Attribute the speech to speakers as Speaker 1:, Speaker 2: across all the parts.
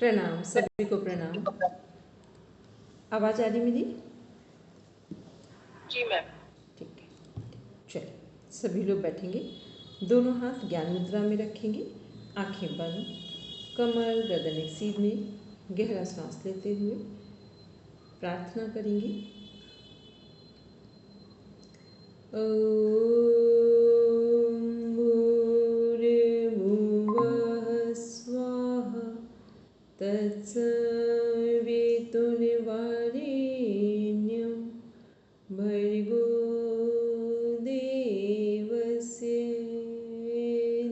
Speaker 1: प्रणाम, सभी को प्रणाम। आवाज़ आ रही मेरी?
Speaker 2: जी मैम।
Speaker 1: ठीक है, चलिए सभी लोग बैठेंगे, दोनों हाथ ज्ञान मुद्रा में रखेंगे, आंखें बंद, कमर गर्दन एक सीधे, गहरा सांस लेते हुए प्रार्थना करेंगे। ओम भूर्भुवः स्वः तत्सवितुर्वरेण्यं भर्गो देवस्य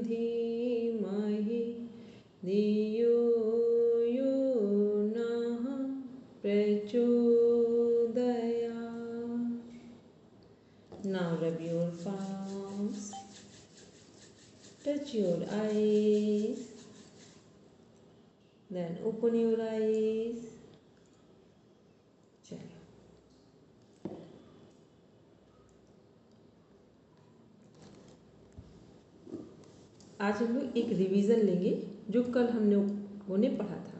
Speaker 1: धीमहि धियो यो नः प्रचोदयात्। Now rub your palms, touch your eyes, then open your eyes. चलो, आज हम लोग एक रिवीजन लेंगे जो कल हम लोगों ने पढ़ा था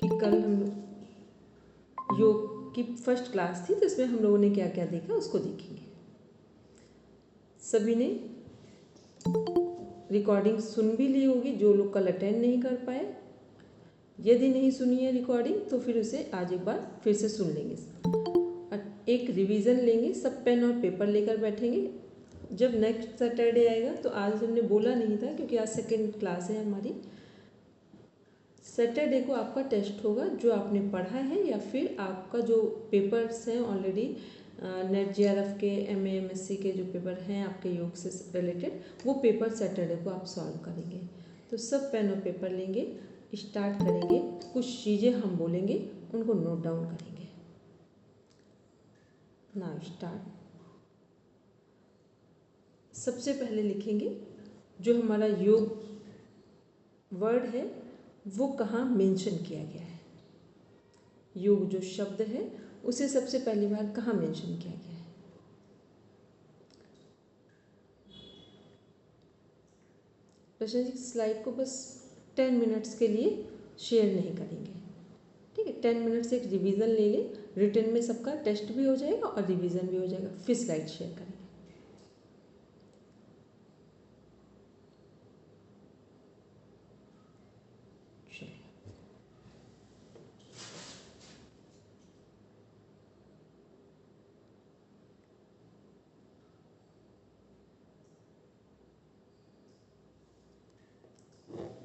Speaker 1: कि कल हम लोग योग की फर्स्ट क्लास थी, तो इसमें हम लोगों ने क्या क्या देखा उसको देखेंगे। सभी ने रिकॉर्डिंग सुन भी ली होगी, जो लोग कल अटेंड नहीं कर पाए। यदि नहीं सुनी है रिकॉर्डिंग तो फिर उसे आज एक बार फिर से सुन लेंगे। एक रिवीजन लेंगे, सब पेन और पेपर लेकर बैठेंगे। जब नेक्स्ट सैटरडे आएगा तो आज हमने बोला नहीं था क्योंकि आज सेकेंड क्लास है हमारी। सैटरडे को आपका टेस्ट होगा, जो आपने पढ़ा है या फिर आपका जो पेपर्स हैं ऑलरेडी नेट JRF के MA MSc के जो पेपर हैं आपके योग से रिलेटेड, वो पेपर सैटरडे को आप सॉल्व करेंगे। तो सब पेन और पेपर लेंगे, स्टार्ट करेंगे। कुछ चीज़ें हम बोलेंगे उनको नोट डाउन करेंगे। Now start. सबसे पहले लिखेंगे जो हमारा योग वर्ड है वो कहाँ मेंशन किया गया है। योग जो शब्द है उसे सबसे पहली बार कहाँ मेंशन किया गया है। प्रश्न जी स्लाइड को बस 10 मिनट्स के लिए शेयर नहीं करेंगे, ठीक है। 10 मिनट से एक रिवीजन ले लें, रिटर्न में सबका टेस्ट भी हो जाएगा और रिवीजन भी हो जाएगा, फिर स्लाइड शेयर करेंगे।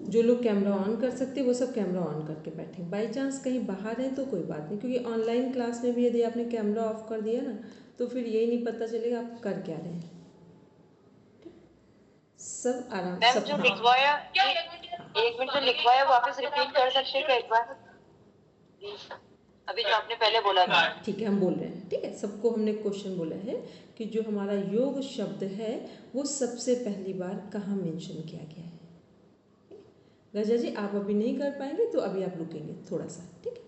Speaker 1: जो लोग कैमरा ऑन कर सकते हैं वो सब कैमरा ऑन करके बैठें। बाई चांस कहीं बाहर हैं तो कोई बात नहीं, क्योंकि ऑनलाइन क्लास में भी यदि आपने कैमरा ऑफ कर दिया ना तो फिर यही नहीं पता चलेगा आप कर क्या रहे हैं। सब आराम
Speaker 2: मैम
Speaker 1: सब
Speaker 2: जो लिखवाया, एक मिनट जो लिखवाया वापस रिपीट कर सकते हैं एक बार? अभी जो आपने पहले बोला था।
Speaker 1: ठीक है, हम बोल रहे हैं, ठीक है। सबको हमने क्वेश्चन बोला है कि जो हमारा योग शब्द है वो सबसे पहली बार कहाँ मेंशन किया गया है। गजा जी आप अभी नहीं कर पाएंगे तो अभी आप रुकेंगे थोड़ा सा, ठीक है।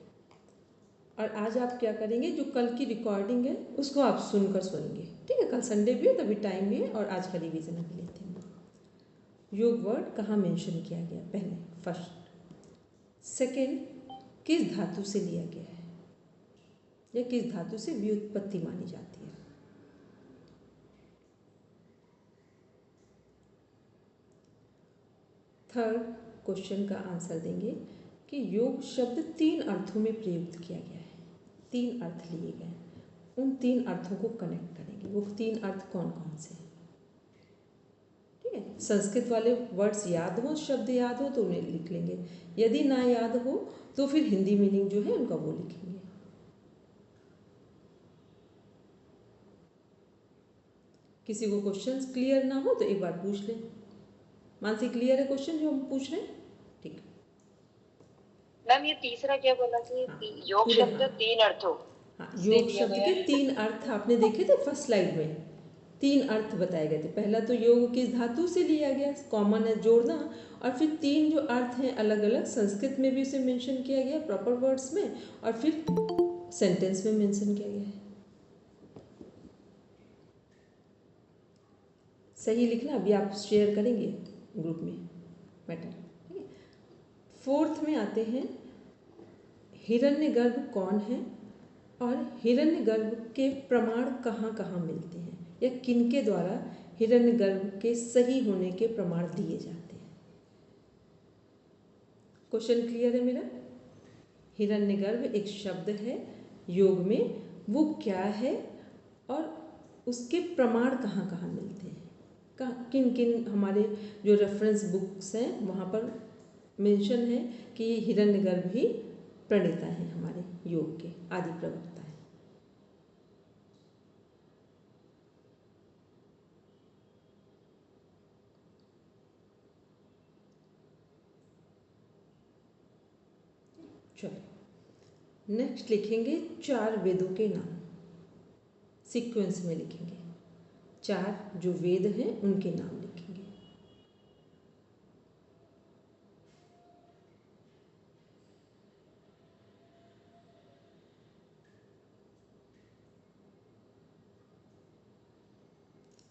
Speaker 1: और आज आप क्या करेंगे, जो कल की रिकॉर्डिंग है उसको आप सुनकर सुनेंगे, ठीक है। कल संडे भी है तभी टाइम भी है, और आज का रिवीजन अभी लेते हैं। योग वर्ड कहाँ मेंशन किया गया, पहले फर्स्ट। सेकेंड, किस धातु से लिया गया है या किस धातु से व्युत्पत्ति मानी जाती है। थर्ड क्वेश्चन का आंसर देंगे कि योग शब्द 3 अर्थों में प्रयुक्त किया गया है, 3 अर्थ लिए गए हैं, उन 3 अर्थों को कनेक्ट करेंगे। वो 3 अर्थ कौन कौन से हैं, ठीक है। संस्कृत वाले वर्ड्स याद हो, शब्द याद हो तो उन्हें लिख लेंगे, यदि ना याद हो तो फिर हिंदी मीनिंग जो है उनका वो लिखेंगे। किसी को क्वेश्चन क्लियर ना हो तो एक बार पूछ लें। मानसी क्लियर है क्वेश्चन जो हम पूछ रहे हैं, ठीक है।
Speaker 2: मैम ये तीसरा क्या बोला कि योग शब्द 3 अर्थों।
Speaker 1: हाँ, योग शब्द के 3 अर्थ आपने देखे थे फर्स्ट स्लाइड में, 3 अर्थ बताए गए थे। पहला तो योग किस धातु से लिया गया, कॉमन है जोड़ना, और फिर 3 जो अर्थ हैं अलग अलग, संस्कृत में भी उसे मेंशन किया गया प्रॉपर वर्ड्स में, और फिर सेंटेंस में मेंशन किया गया है। सही लिखना, अभी आप शेयर करेंगे ग्रुप में मैटर, ठीक है। फोर्थ में आते हैं हिरण्यगर्भ कौन है और हिरण्यगर्भ के प्रमाण कहाँ कहाँ मिलते हैं या किनके द्वारा हिरण्यगर्भ के सही होने के प्रमाण दिए जाते हैं। क्वेश्चन क्लियर है मेरा? हिरण्यगर्भ एक शब्द है योग में, वो क्या है और उसके प्रमाण कहाँ कहाँ मिलते हैं, किन किन हमारे जो रेफरेंस बुक्स हैं वहाँ पर मेंशन है कि हिरण्यगर्भ ही प्रणेता हैं, हमारे योग के आदि प्रवक्ता हैं। चलो नेक्स्ट लिखेंगे 4 वेदों के नाम, सीक्वेंस में लिखेंगे। 4 जो वेद हैं उनके नाम लिखेंगे।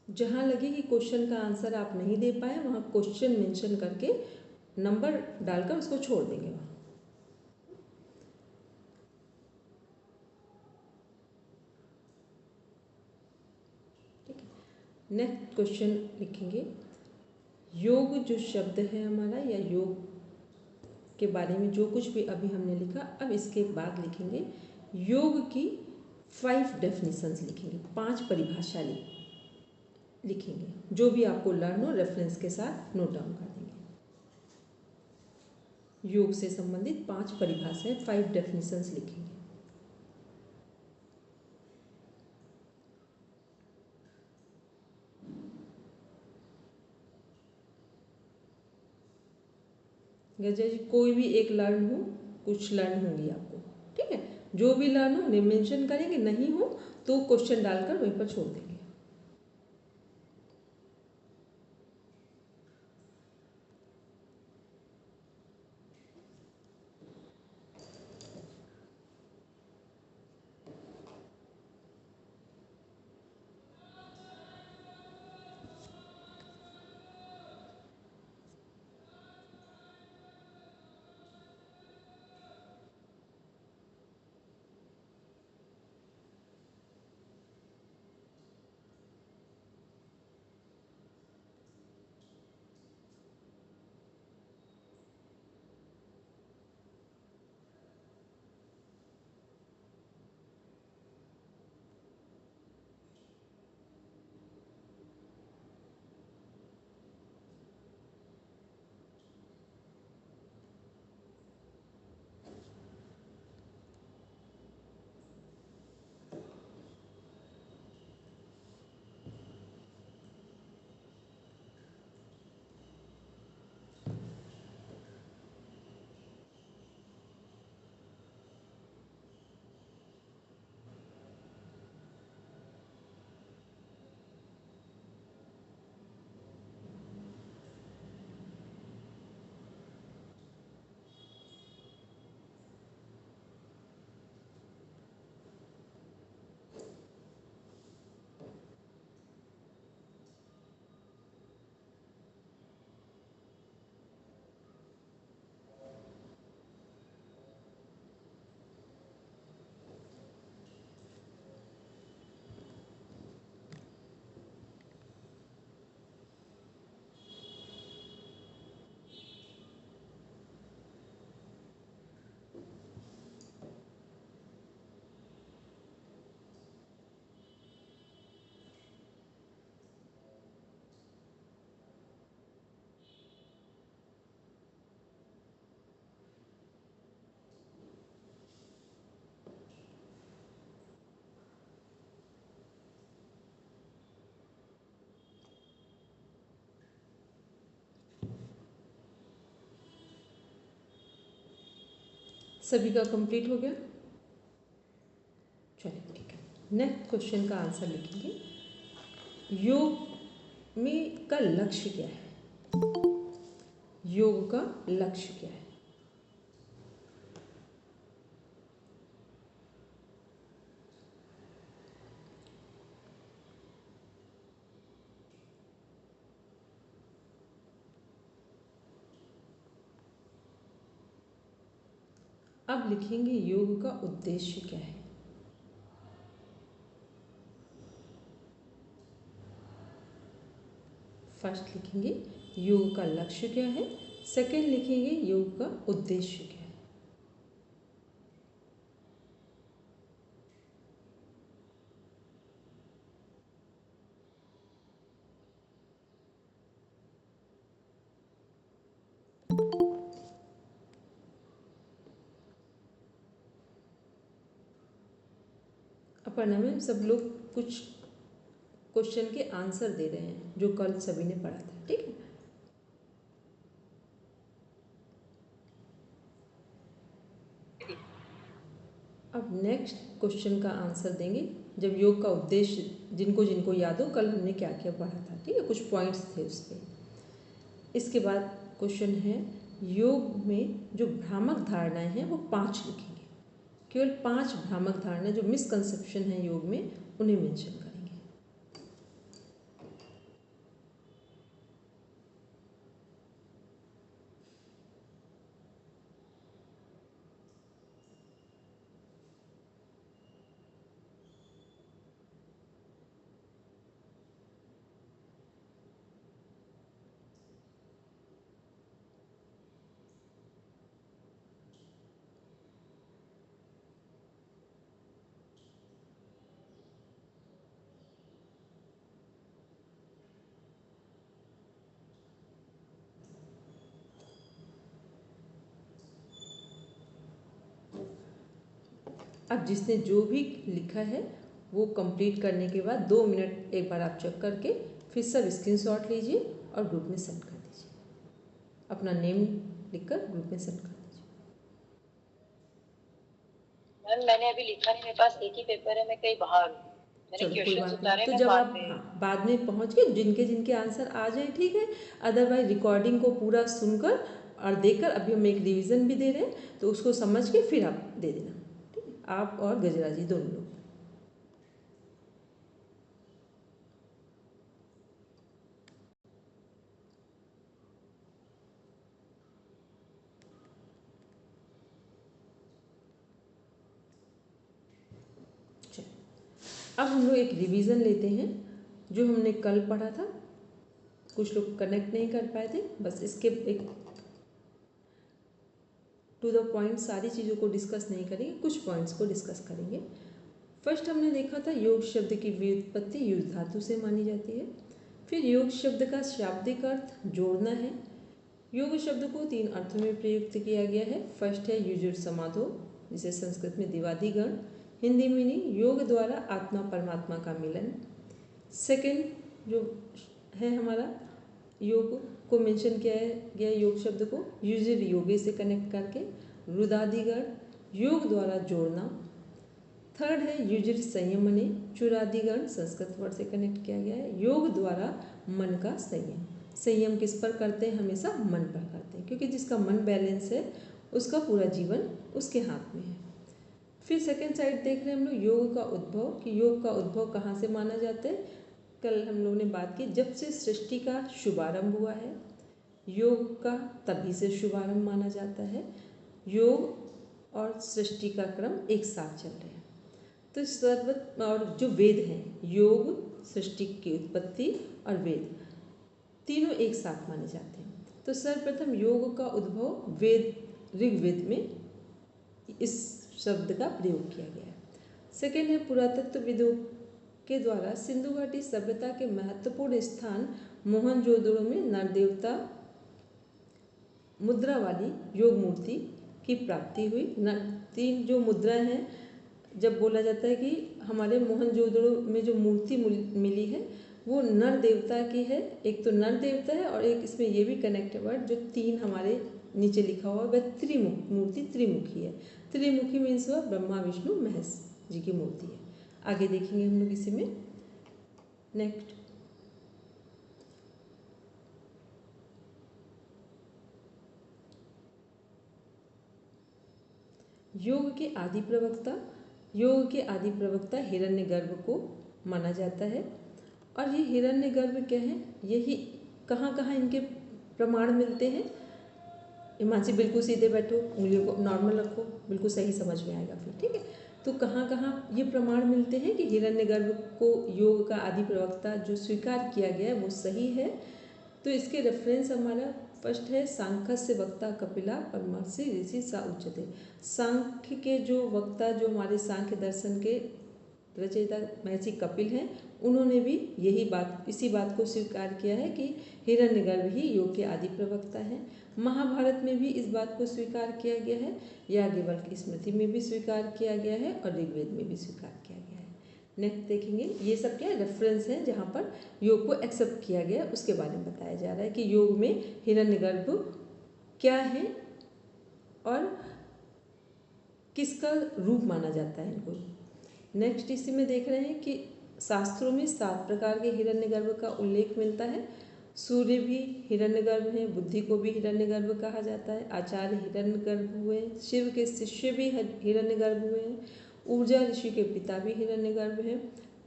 Speaker 1: जहाँ लगे कि क्वेश्चन का आंसर आप नहीं दे पाए वहाँ क्वेश्चन मेंशन करके नंबर डालकर उसको छोड़ देंगे वहाँ। ठीक है, नेक्स्ट क्वेश्चन लिखेंगे। योग जो शब्द है हमारा या योग के बारे में जो कुछ भी अभी हमने लिखा, अब इसके बाद लिखेंगे योग की 5 डेफिनेशंस लिखेंगे, 5 परिभाषा लिखेंगे। जो भी आपको लर्न हो रेफरेंस के साथ नोट डाउन कर देंगे। योग से संबंधित 5 परिभाषाएं, 5 डेफिनेशंस लिखेंगे। गजा जी कोई भी एक लर्न हो, कुछ लर्न होंगी आपको, ठीक है? जो भी लर्न हो मेंशन करेंगे, नहीं हो तो क्वेश्चन डालकर वहीं पर छोड़ देंगे। सभी का कंप्लीट हो गया? चलिए ठीक है, नेक्स्ट क्वेश्चन का आंसर लिखेंगे। योग में का लक्ष्य क्या है? योग का लक्ष्य क्या है? अब लिखेंगे योग का उद्देश्य क्या है। फर्स्ट लिखेंगे योग का लक्ष्य क्या है, सेकंड लिखेंगे योग का उद्देश्य क्या है। अपर्णा मैम, सब लोग कुछ क्वेश्चन के आंसर दे रहे हैं जो कल सभी ने पढ़ा था, ठीक है। अब नेक्स्ट क्वेश्चन का आंसर देंगे जब योग का उद्देश्य जिनको जिनको याद हो कल हमने क्या क्या पढ़ा था, ठीक है, कुछ पॉइंट्स थे उस पर। इसके बाद क्वेश्चन है योग में जो भ्रामक धारणाएं हैं वो 5 लिखेंगे। केवल 5 भ्रामक धारणाएं जो मिसकंसेप्शन है योग में उन्हें मेंशन करेंगे। अब जिसने जो भी लिखा है वो कंप्लीट करने के बाद 2 मिनट एक बार आप चेक करके फिर सब स्क्रीनशॉट लीजिए और ग्रुप में सेंड कर दीजिए। अपना नेम लिखकर ग्रुप में सेंड कर दीजिए।
Speaker 2: मैम मैंने अभी लिखा नहीं, मेरे पास एक ही पेपर है, मैं कहीं बाहर हूँ। मैंने
Speaker 1: चलो कोई
Speaker 2: क्वेश्चन
Speaker 1: बात
Speaker 2: उतारे,
Speaker 1: नहीं, तो
Speaker 2: मैं
Speaker 1: जब
Speaker 2: बाद
Speaker 1: आप
Speaker 2: में
Speaker 1: बाद में पहुँच के जिनके जिनके आंसर आ जाए ठीक है, अदरवाइज रिकॉर्डिंग को पूरा सुनकर और देखकर, अभी हम एक रिवीजन भी दे रहे हैं तो उसको समझ के फिर आप दे देना, ठीक है, आप और गजरा जी दोनों लोग। अब हम लोग एक रिवीजन लेते हैं जो हमने कल पढ़ा था। कुछ लोग कनेक्ट नहीं कर पाए थे, बस इसके एक टू द पॉइंट सारी चीज़ों को डिस्कस नहीं करेंगे, कुछ पॉइंट्स को डिस्कस करेंगे। फर्स्ट हमने देखा था योग शब्द की व्युत्पत्ति युज धातु से मानी जाती है। फिर योग शब्द का शाब्दिक अर्थ जोड़ना है। योग शब्द को 3 अर्थों में प्रयुक्त किया गया है। फर्स्ट है युजुर समाधो, जिसे संस्कृत में दिवादिगण, हिंदी में योग द्वारा आत्मा परमात्मा का मिलन। सेकंड जो है हमारा योग को मेंशन किया गया योग शब्द को युजिर योगे से कनेक्ट करके, रुदादिगण योग द्वारा जोड़ना। थर्ड है युजिर संयमने, चुरादिगण संस्कृत वर्ड से कनेक्ट किया गया है, योग द्वारा मन का संयम। संयम किस पर करते हैं? हमेशा मन पर करते हैं, क्योंकि जिसका मन बैलेंस है उसका पूरा जीवन उसके हाथ में है। फिर सेकेंड साइड देख रहे हैं हम लोग योग का उद्भव, कि योग का उद्भव कहाँ से माना जाता है। कल हम लोगों ने बात की जब से सृष्टि का शुभारंभ हुआ है, योग का तभी से शुभारंभ माना जाता है। योग और सृष्टि का क्रम एक साथ चल रहे हैं। तो सर्व और जो वेद हैं, योग, सृष्टि की उत्पत्ति और वेद तीनों एक साथ माने जाते हैं। तो सर्वप्रथम योग का उद्भव वेद ऋग्वेद में इस शब्द का प्रयोग किया गया है। सेकेंड है पुरातत्वविदों के द्वारा सिंधु घाटी सभ्यता के महत्वपूर्ण स्थान मोहनजोदड़ो में नर देवता मुद्रा वाली योग मूर्ति की प्राप्ति हुई। 3 जो मुद्रा हैं, जब बोला जाता है कि हमारे मोहनजोदड़ो में जो मूर्ति मिली है वो नर देवता की है। एक तो नर देवता है और एक इसमें ये भी कनेक्ट है वर्ड, जो 3 हमारे नीचे लिखा हुआ है वह त्रिमुख मूर्ति त्रिमुखी है। त्रिमुखी मीन्स वह ब्रह्मा विष्णु महेश जी की मूर्ति है। आगे देखेंगे हम लोग इसी में। नेक्स्ट योग के आदि प्रवक्ता हिरण्यगर्भ को माना जाता है। और ये हिरण्यगर्भ क्या है, यही कहाँ कहाँ इनके प्रमाण मिलते हैं। हिमांशी बिल्कुल सीधे बैठो, उंगलियों को नॉर्मल रखो, बिल्कुल सही समझ में आएगा फिर, ठीक है। तो कहाँ कहाँ ये प्रमाण मिलते हैं कि हिरण्यगर्भ को योग का आदि प्रवक्ता जो स्वीकार किया गया है वो सही है। तो इसके रेफरेंस हमारा फर्स्ट है सांख्यस्य वक्ता कपिला परमर्षि ऋषि सा उच्चते। सांख्य के जो वक्ता, जो हमारे सांख्य दर्शन के रचयिता महर्षि कपिल हैं, उन्होंने भी यही बात, इसी बात को स्वीकार किया है कि हिरण्यगर्भ ही योग के आदि प्रवक्ता हैं। महाभारत में भी इस बात को स्वीकार किया गया है, याज्ञवल्क्य स्मृति में भी स्वीकार किया गया है और ऋग्वेद में भी स्वीकार किया गया है। नेक्स्ट देखेंगे, ये सब क्या रेफरेंस है जहाँ पर योग को एक्सेप्ट किया गया, उसके बारे में बताया जा रहा है कि योग में हिरण्यगर्भ क्या है और किसका रूप माना जाता है इनको। नेक्स्ट इसी में देख रहे हैं कि शास्त्रों में 7 प्रकार के हिरण्यगर्भ का उल्लेख मिलता है। सूर्य भी हिरण्यगर्भ हैं, बुद्धि को भी हिरण्यगर्भ कहा जाता है, आचार्य हिरण्यगर्भ हुए, शिव के शिष्य भी हिरण्यगर्भ हुए हैं, ऊर्जा ऋषि के पिता भी हिरण्यगर्भ हैं,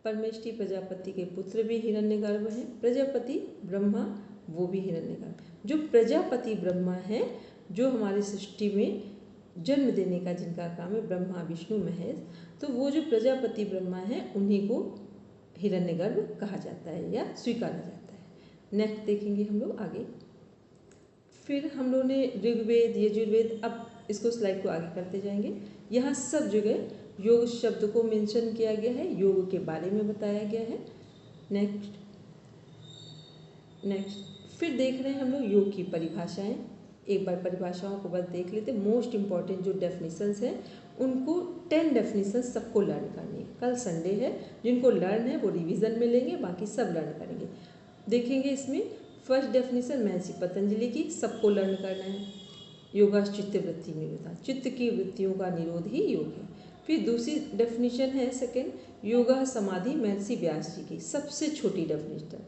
Speaker 1: परमेष्टि प्रजापति के पुत्र भी हिरण्यगर्भ हैं, प्रजापति ब्रह्मा वो भी हिरण्यगर्भ। जो प्रजापति ब्रह्मा हैं, जो हमारी सृष्टि में जन्म देने का जिनका काम है, ब्रह्मा विष्णु महेश, तो वो जो प्रजापति ब्रह्मा हैं उन्हीं को हिरण्यगर्भ कहा जाता है या स्वीकारा जाता है। नेक्स्ट देखेंगे हम लोग आगे। फिर हम लोगों ने ऋग्वेद यजुर्वेद, अब इसको स्लाइड को आगे करते जाएंगे। यहाँ सब जगह योग शब्द को मेंशन किया गया है, योग के बारे में बताया गया है। नेक्स्ट फिर देख रहे हैं हम लोग योग की परिभाषाएं। एक बार परिभाषाओं को बस देख लेते। मोस्ट इम्पॉर्टेंट जो डेफिनेशंस हैं उनको 10 डेफिनेशंस सबको लर्न करनी है। कल संडे है, जिनको लर्न है वो रिवीजन में लेंगे, बाकी सब लर्न करेंगे। देखेंगे इसमें फर्स्ट डेफिनेशन महर्षि पतंजलि की, सबको लर्न करना है। योगा चित्त वृत्ति निरोधा, चित्त की वृत्तियों का निरोध ही योग है। फिर दूसरी डेफिनेशन है सेकेंड, योगा समाधि महर्षि व्यास जी की, सबसे छोटी डेफिनेशन।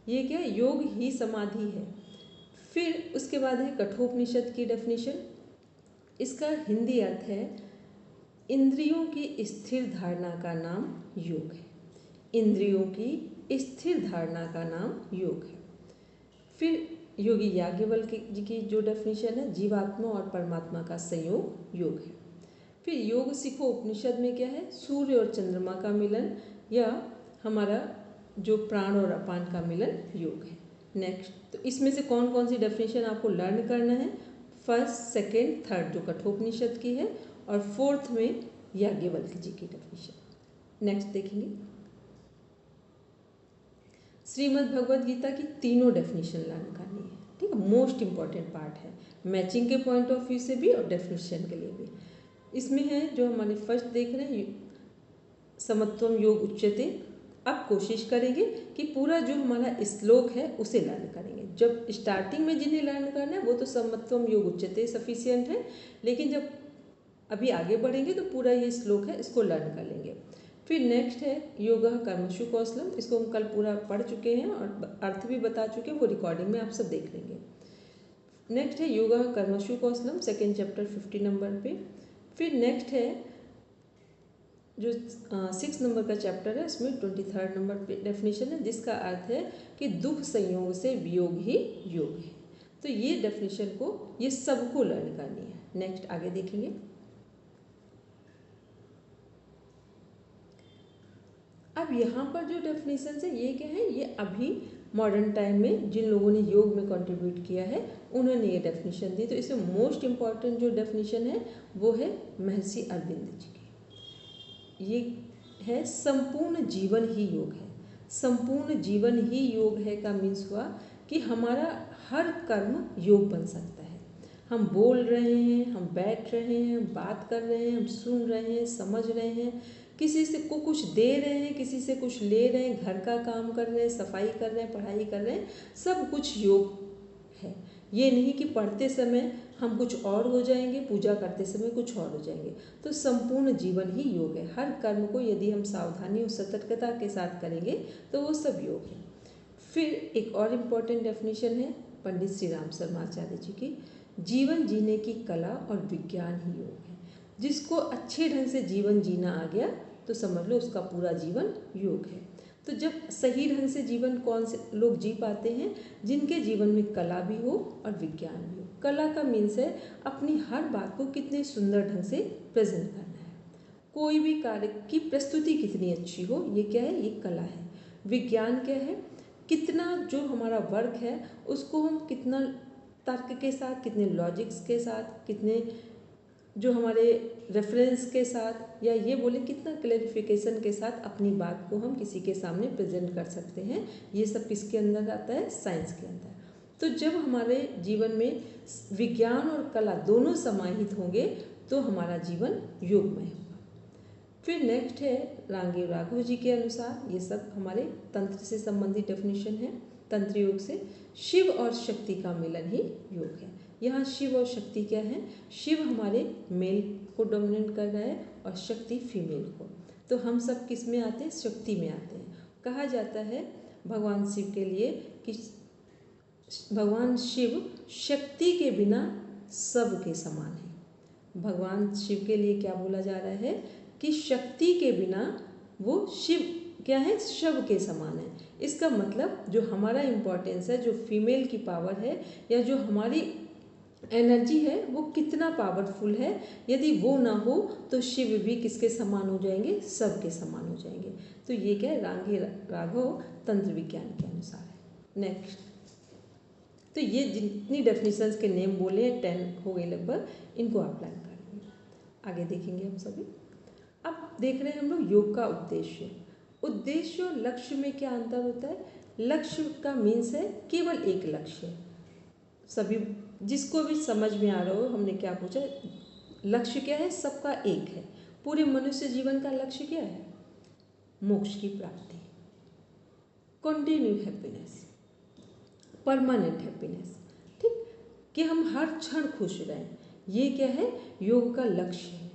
Speaker 1: ये क्या है? योग ही समाधि है। फिर उसके बाद है कठोपनिषद की डेफिनेशन। इसका हिंदी अर्थ है इंद्रियों की स्थिर धारणा का नाम योग है। इंद्रियों की स्थिर धारणा का नाम योग है। फिर योगी याज्ञवल्क्य जी की जो डेफिनेशन है, जीवात्मा और परमात्मा का संयोग योग है। फिर योग सिखो उपनिषद में क्या है? सूर्य और चंद्रमा का मिलन या हमारा जो प्राण और अपान का मिलन योग है। नेक्स्ट, तो इसमें से कौन कौन सी डेफिनेशन आपको लर्न करना है? फर्स्ट, सेकेंड, थर्ड जो कठोपनिषद की है, और फोर्थ में याज्ञवल्क्य जी की डेफिनेशन। नेक्स्ट देखेंगे, श्रीमद् भगवद गीता की तीनों डेफिनेशन लर्न करनी है, ठीक है। मोस्ट इंपॉर्टेंट पार्ट है, मैचिंग के पॉइंट ऑफ व्यू से भी और डेफिनेशन के लिए भी। इसमें है जो हमारे फर्स्ट देख रहे हैं, समत्वम योग उच्यते। अब कोशिश करेंगे कि पूरा जो हमारा श्लोक है उसे लर्न करेंगे। जब स्टार्टिंग में जिन्हें लर्न करना है वो तो समत्वम योग उच्यते सफिशियंट है, लेकिन जब अभी आगे बढ़ेंगे तो पूरा ये श्लोक है, इसको लर्न कर लेंगे। फिर नेक्स्ट है योगः कर्मसु कौशलम, इसको हम कल पूरा पढ़ चुके हैं और अर्थ भी बता चुके हैं, वो रिकॉर्डिंग में आप सब देख लेंगे। नेक्स्ट है योगः कर्मसु कौशलम, सेकेंड चैप्टर 50 नंबर पे। फिर नेक्स्ट है जो 6 नंबर का चैप्टर है, इसमें 23 नंबर पे डेफिनेशन है, जिसका अर्थ है कि दुख संयोग से वियोग ही योग है। तो ये डेफिनेशन को, ये सबको लर्न करनी है। नेक्स्ट आगे देखेंगे। अब यहाँ पर जो डेफिनेशन है ये क्या है? ये अभी मॉडर्न टाइम में जिन लोगों ने योग में कंट्रीब्यूट किया है उन्होंने ये डेफिनेशन दी। तो इसमें मोस्ट इम्पॉर्टेंट जो डेफिनेशन है वो है महर्षि अरविंद जी की। ये है संपूर्ण जीवन ही योग है। संपूर्ण जीवन ही योग है का मीन्स हुआ कि हमारा हर कर्म योग बन सकता है। हम बोल रहे हैं, हम बैठ रहे हैं, हम बात कर रहे हैं, हम सुन रहे हैं, समझ रहे हैं, किसी से को कुछ दे रहे हैं, किसी से कुछ ले रहे हैं, घर का काम कर रहे हैं, सफाई कर रहे हैं, पढ़ाई कर रहे हैं, सब कुछ योग है। ये नहीं कि पढ़ते समय हम कुछ और हो जाएंगे, पूजा करते समय कुछ और हो जाएंगे। तो संपूर्ण जीवन ही योग है। हर कर्म को यदि हम सावधानी और सतर्कता के साथ करेंगे तो वो सब योग है। फिर एक और इम्पॉर्टेंट डेफिनेशन है पंडित श्री राम शर्माचार्य जी की, जीवन जीने की कला और विज्ञान ही योग है। जिसको अच्छे ढंग से जीवन जीना आ गया तो समझ लो उसका पूरा जीवन योग है। तो जब सही ढंग से जीवन कौन से लोग जी पाते हैं? जिनके जीवन में कला भी हो और विज्ञान भी हो। कला का मीन्स है अपनी हर बात को कितने सुंदर ढंग से प्रेजेंट करना है। कोई भी कार्य की प्रस्तुति कितनी अच्छी हो, ये क्या है, ये कला है। विज्ञान क्या है, कितना जो हमारा वर्क है उसको हम कितना तर्क के साथ, कितने लॉजिक्स के साथ, कितने जो हमारे रेफरेंस के साथ, या ये बोले कितना क्लैरिफिकेशन के साथ अपनी बात को हम किसी के सामने प्रेजेंट कर सकते हैं, ये सब किसके अंदर आता है, साइंस के अंदर। तो जब हमारे जीवन में विज्ञान और कला दोनों समाहित होंगे तो हमारा जीवन योगमय होगा। फिर नेक्स्ट है रांगे राघव जी के अनुसार, ये सब हमारे तंत्र से संबंधित डेफिनेशन है। तंत्र योग से शिव और शक्ति का मिलन ही योग है। यहाँ शिव और शक्ति क्या है, शिव हमारे मेल को डोमिनेट कर रहा है और शक्ति फीमेल को। तो हम सब किस में आते हैं, शक्ति में आते हैं। कहा जाता है भगवान शिव के लिए कि भगवान शिव शक्ति के बिना सब के समान है। भगवान शिव के लिए क्या बोला जा रहा है कि शक्ति के बिना वो शिव क्या है, शव के समान है। इसका मतलब जो हमारा इम्पोर्टेंस है, जो फीमेल की पावर है या जो हमारी एनर्जी है वो कितना पावरफुल है, यदि वो ना हो तो शिव भी किसके समान हो जाएंगे, सब के समान हो जाएंगे। तो ये क्या है, रांगे राघव तंत्र विज्ञान के अनुसार है। नेक्स्ट, तो ये जितनी डेफिनेशंस के नेम बोले हैं 10 हो गए लगभग, इनको अप्लाई करेंगे। आगे देखेंगे हम सभी। अब देख रहे हैं हम लोग योग का उद्देश्य। उद्देश्य और लक्ष्य में क्या अंतर होता है। लक्ष्य का मीन्स है केवल एक लक्ष्य है। सभी जिसको भी समझ में आ रहा हो, हमने क्या पूछा, लक्ष्य क्या है, सबका एक है। पूरे मनुष्य जीवन का लक्ष्य क्या है, मोक्ष की प्राप्ति, कंटिन्यू हैप्पीनेस, परमानेंट हैप्पीनेस, ठीक, कि हम हर क्षण खुश रहें, ये क्या है, योग का लक्ष्य है।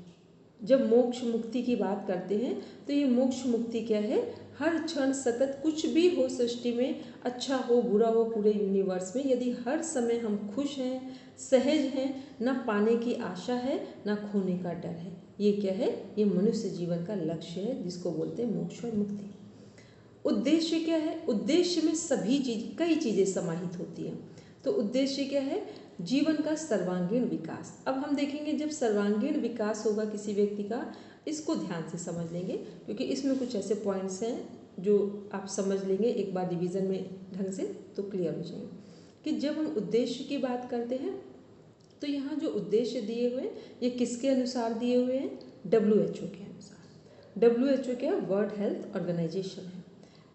Speaker 1: जब मोक्ष मुक्ति की बात करते हैं तो ये मोक्ष मुक्ति क्या है, हर क्षण सतत कुछ भी हो सृष्टि में, अच्छा हो बुरा हो, पूरे यूनिवर्स में, यदि हर समय हम खुश हैं, सहज हैं, ना पाने की आशा है ना खोने का डर है, ये क्या है, ये मनुष्य जीवन का लक्ष्य है, जिसको बोलते हैं मोक्ष और मुक्ति। उद्देश्य क्या है, उद्देश्य में सभी कई चीज़ें समाहित होती हैं। तो उद्देश्य क्या है, जीवन का सर्वांगीण विकास। अब हम देखेंगे जब सर्वांगीण विकास होगा किसी व्यक्ति का, इसको ध्यान से समझ लेंगे क्योंकि इसमें कुछ ऐसे पॉइंट्स हैं जो आप समझ लेंगे एक बार रिवीजन में ढंग से, तो क्लियर हो जाएंगे कि जब हम उद्देश्य की बात करते हैं तो यहाँ जो उद्देश्य दिए हुए ये किसके अनुसार दिए हुए हैं, WHO के अनुसार। WHO क्या, वर्ल्ड हेल्थ ऑर्गेनाइजेशन है।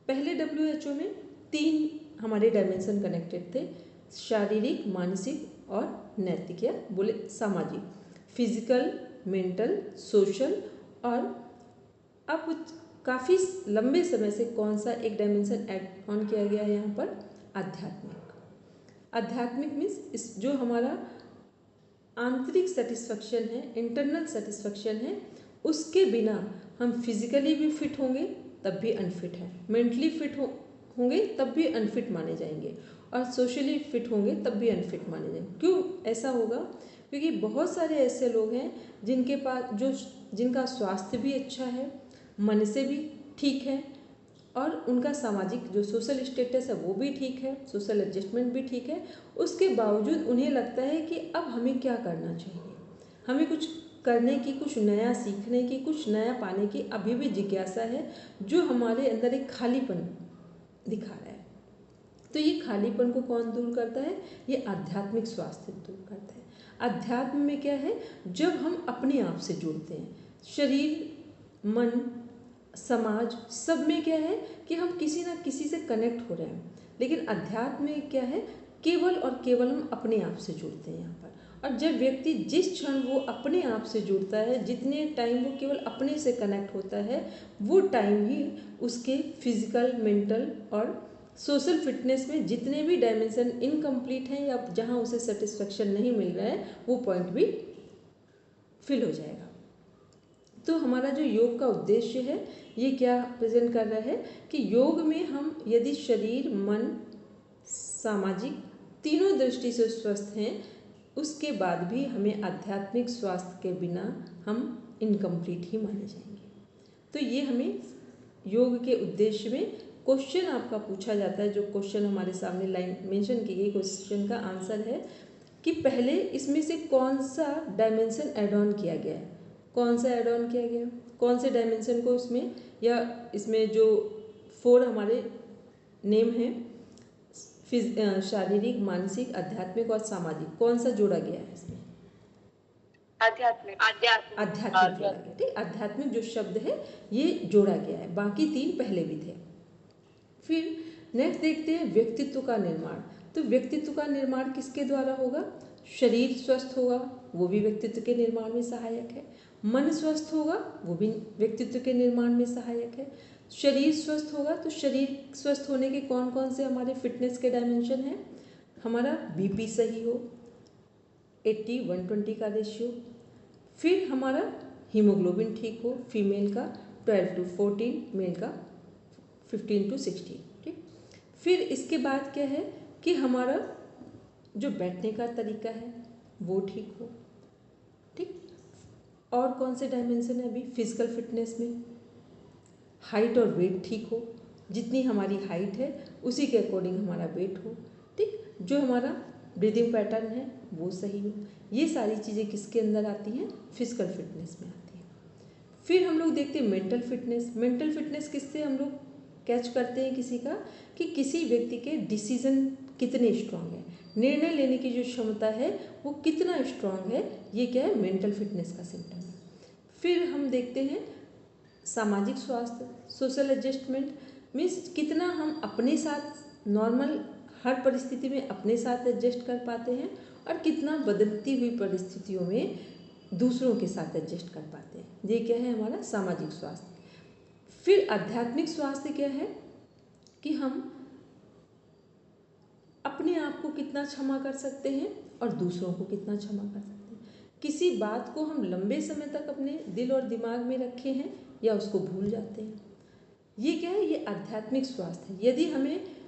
Speaker 1: पहले WHO में 3 हमारे डायमेंशन कनेक्टेड थे, शारीरिक, मानसिक और नैतिक या बोले सामाजिक, फिजिकल, मेंटल, सोशल। और अब काफ़ी लंबे समय से कौन सा एक डायमेंशन ऐड ऑन किया गया है यहाँ पर, आध्यात्मिक। आध्यात्मिक मीन्स इस जो हमारा आंतरिक सेटिस्फेक्शन है, इंटरनल सेटिस्फेक्शन है, उसके बिना हम फिजिकली भी फिट होंगे तब भी अनफिट है, मेंटली फिट होंगे तब भी अनफिट माने जाएंगे, और सोशली फिट होंगे तब भी अनफिट माने जाएंगे। क्यों ऐसा होगा, क्योंकि बहुत सारे ऐसे लोग हैं जिनके पास जिनका स्वास्थ्य भी अच्छा है, मन से भी ठीक है, और उनका सामाजिक जो सोशल स्टेटस है वो भी ठीक है, सोशल एडजस्टमेंट भी ठीक है, उसके बावजूद उन्हें लगता है कि अब हमें क्या करना चाहिए, हमें कुछ करने की, कुछ नया सीखने की, कुछ नया पाने की अभी भी जिज्ञासा है, जो हमारे अंदर एक खालीपन दिखा रहा है। तो ये खालीपन को कौन दूर करता है, ये आध्यात्मिक स्वास्थ्य दूर करता है। अध्यात्म में क्या है, जब हम अपने आप से जुड़ते हैं, शरीर, मन, समाज, सब में क्या है कि हम किसी ना किसी से कनेक्ट हो रहे हैं। लेकिन अध्यात्म में क्या है, केवल और केवल हम अपने आप से जुड़ते हैं यहाँ पर। और जब व्यक्ति जिस क्षण वो अपने आप से जुड़ता है, जितने टाइम वो केवल अपने से कनेक्ट होता है, वो टाइम ही उसके फिजिकल, मेंटल और सोशल फिटनेस में जितने भी डायमेंशन इनकम्प्लीट हैं या जहाँ उसे सेटिस्फेक्शन नहीं मिल रहा है, वो पॉइंट भी फिल हो जाएगा। तो हमारा जो योग का उद्देश्य है ये क्या प्रेजेंट कर रहा है कि योग में हम यदि शरीर, मन, सामाजिक तीनों दृष्टि से स्वस्थ हैं, उसके बाद भी हमें आध्यात्मिक स्वास्थ्य के बिना हम इनकम्प्लीट ही माने जाएंगे। तो ये हमें योग के उद्देश्य में क्वेश्चन आपका पूछा जाता है, जो क्वेश्चन हमारे सामने लाइन मेंशन की गई, क्वेश्चन का आंसर है कि पहले इसमें से कौन सा डायमेंशन ऐड ऑन किया गया है, कौन सा ऐड ऑन किया गया, कौन से डायमेंशन को इसमें, या इसमें जो 4 हमारे नेम हैं शारीरिक, मानसिक, आध्यात्मिक और सामाजिक, कौन सा जोड़ा गया है इसमें?
Speaker 2: आध्यात्मिक।
Speaker 1: आध्यात्मिक जोड़ा गया, ठीक। आध्यात्मिक जो शब्द है ये जोड़ा गया है, बाकी 3 पहले भी थे। फिर नेक्स्ट देखते हैं व्यक्तित्व का निर्माण। तो व्यक्तित्व का निर्माण किसके द्वारा होगा? शरीर स्वस्थ होगा, वो भी व्यक्तित्व के निर्माण में सहायक है। मन स्वस्थ होगा, वो भी व्यक्तित्व के निर्माण में सहायक है। शरीर स्वस्थ होगा, तो शरीर स्वस्थ होने के कौन कौन से हमारे फिटनेस के डायमेंशन हैं? हमारा बीपी सही हो, 80-120 का रेशियो। फिर हमारा हीमोग्लोबिन ठीक हो, फीमेल का 12-14, मेल का 15-16, ठीक। फिर इसके बाद क्या है कि हमारा जो बैठने का तरीका है वो ठीक हो, ठीक। और कौन से डायमेंशन है अभी फिजिकल फिटनेस में? हाइट और वेट ठीक हो, जितनी हमारी हाइट है उसी के अकॉर्डिंग हमारा वेट हो, ठीक। जो हमारा ब्रीदिंग पैटर्न है वो सही हो। ये सारी चीज़ें किसके अंदर आती हैं? फिजिकल फिटनेस में आती हैं। फिर हम लोग देखते हैं मेंटल फिटनेस। मेंटल फिटनेस किससे हम लोग कैच करते हैं किसी का, कि किसी व्यक्ति के डिसीजन कितने स्ट्रांग है, निर्णय लेने की जो क्षमता है वो कितना स्ट्रांग है, ये क्या है? मेंटल फिटनेस का सिम्टम है। फिर हम देखते हैं सामाजिक स्वास्थ्य, सोशल एडजस्टमेंट, मीन्स कितना हम अपने साथ नॉर्मल हर परिस्थिति में अपने साथ एडजस्ट कर पाते हैं और कितना बदलती हुई परिस्थितियों में दूसरों के साथ एडजस्ट कर पाते हैं। ये क्या है? हमारा सामाजिक स्वास्थ्य। फिर आध्यात्मिक स्वास्थ्य क्या है कि हम अपने आप को कितना क्षमा कर सकते हैं और दूसरों को कितना क्षमा कर सकते हैं। किसी बात को हम लंबे समय तक अपने दिल और दिमाग में रखे हैं या उसको भूल जाते हैं। ये क्या है? ये आध्यात्मिक स्वास्थ्य है। यदि हमें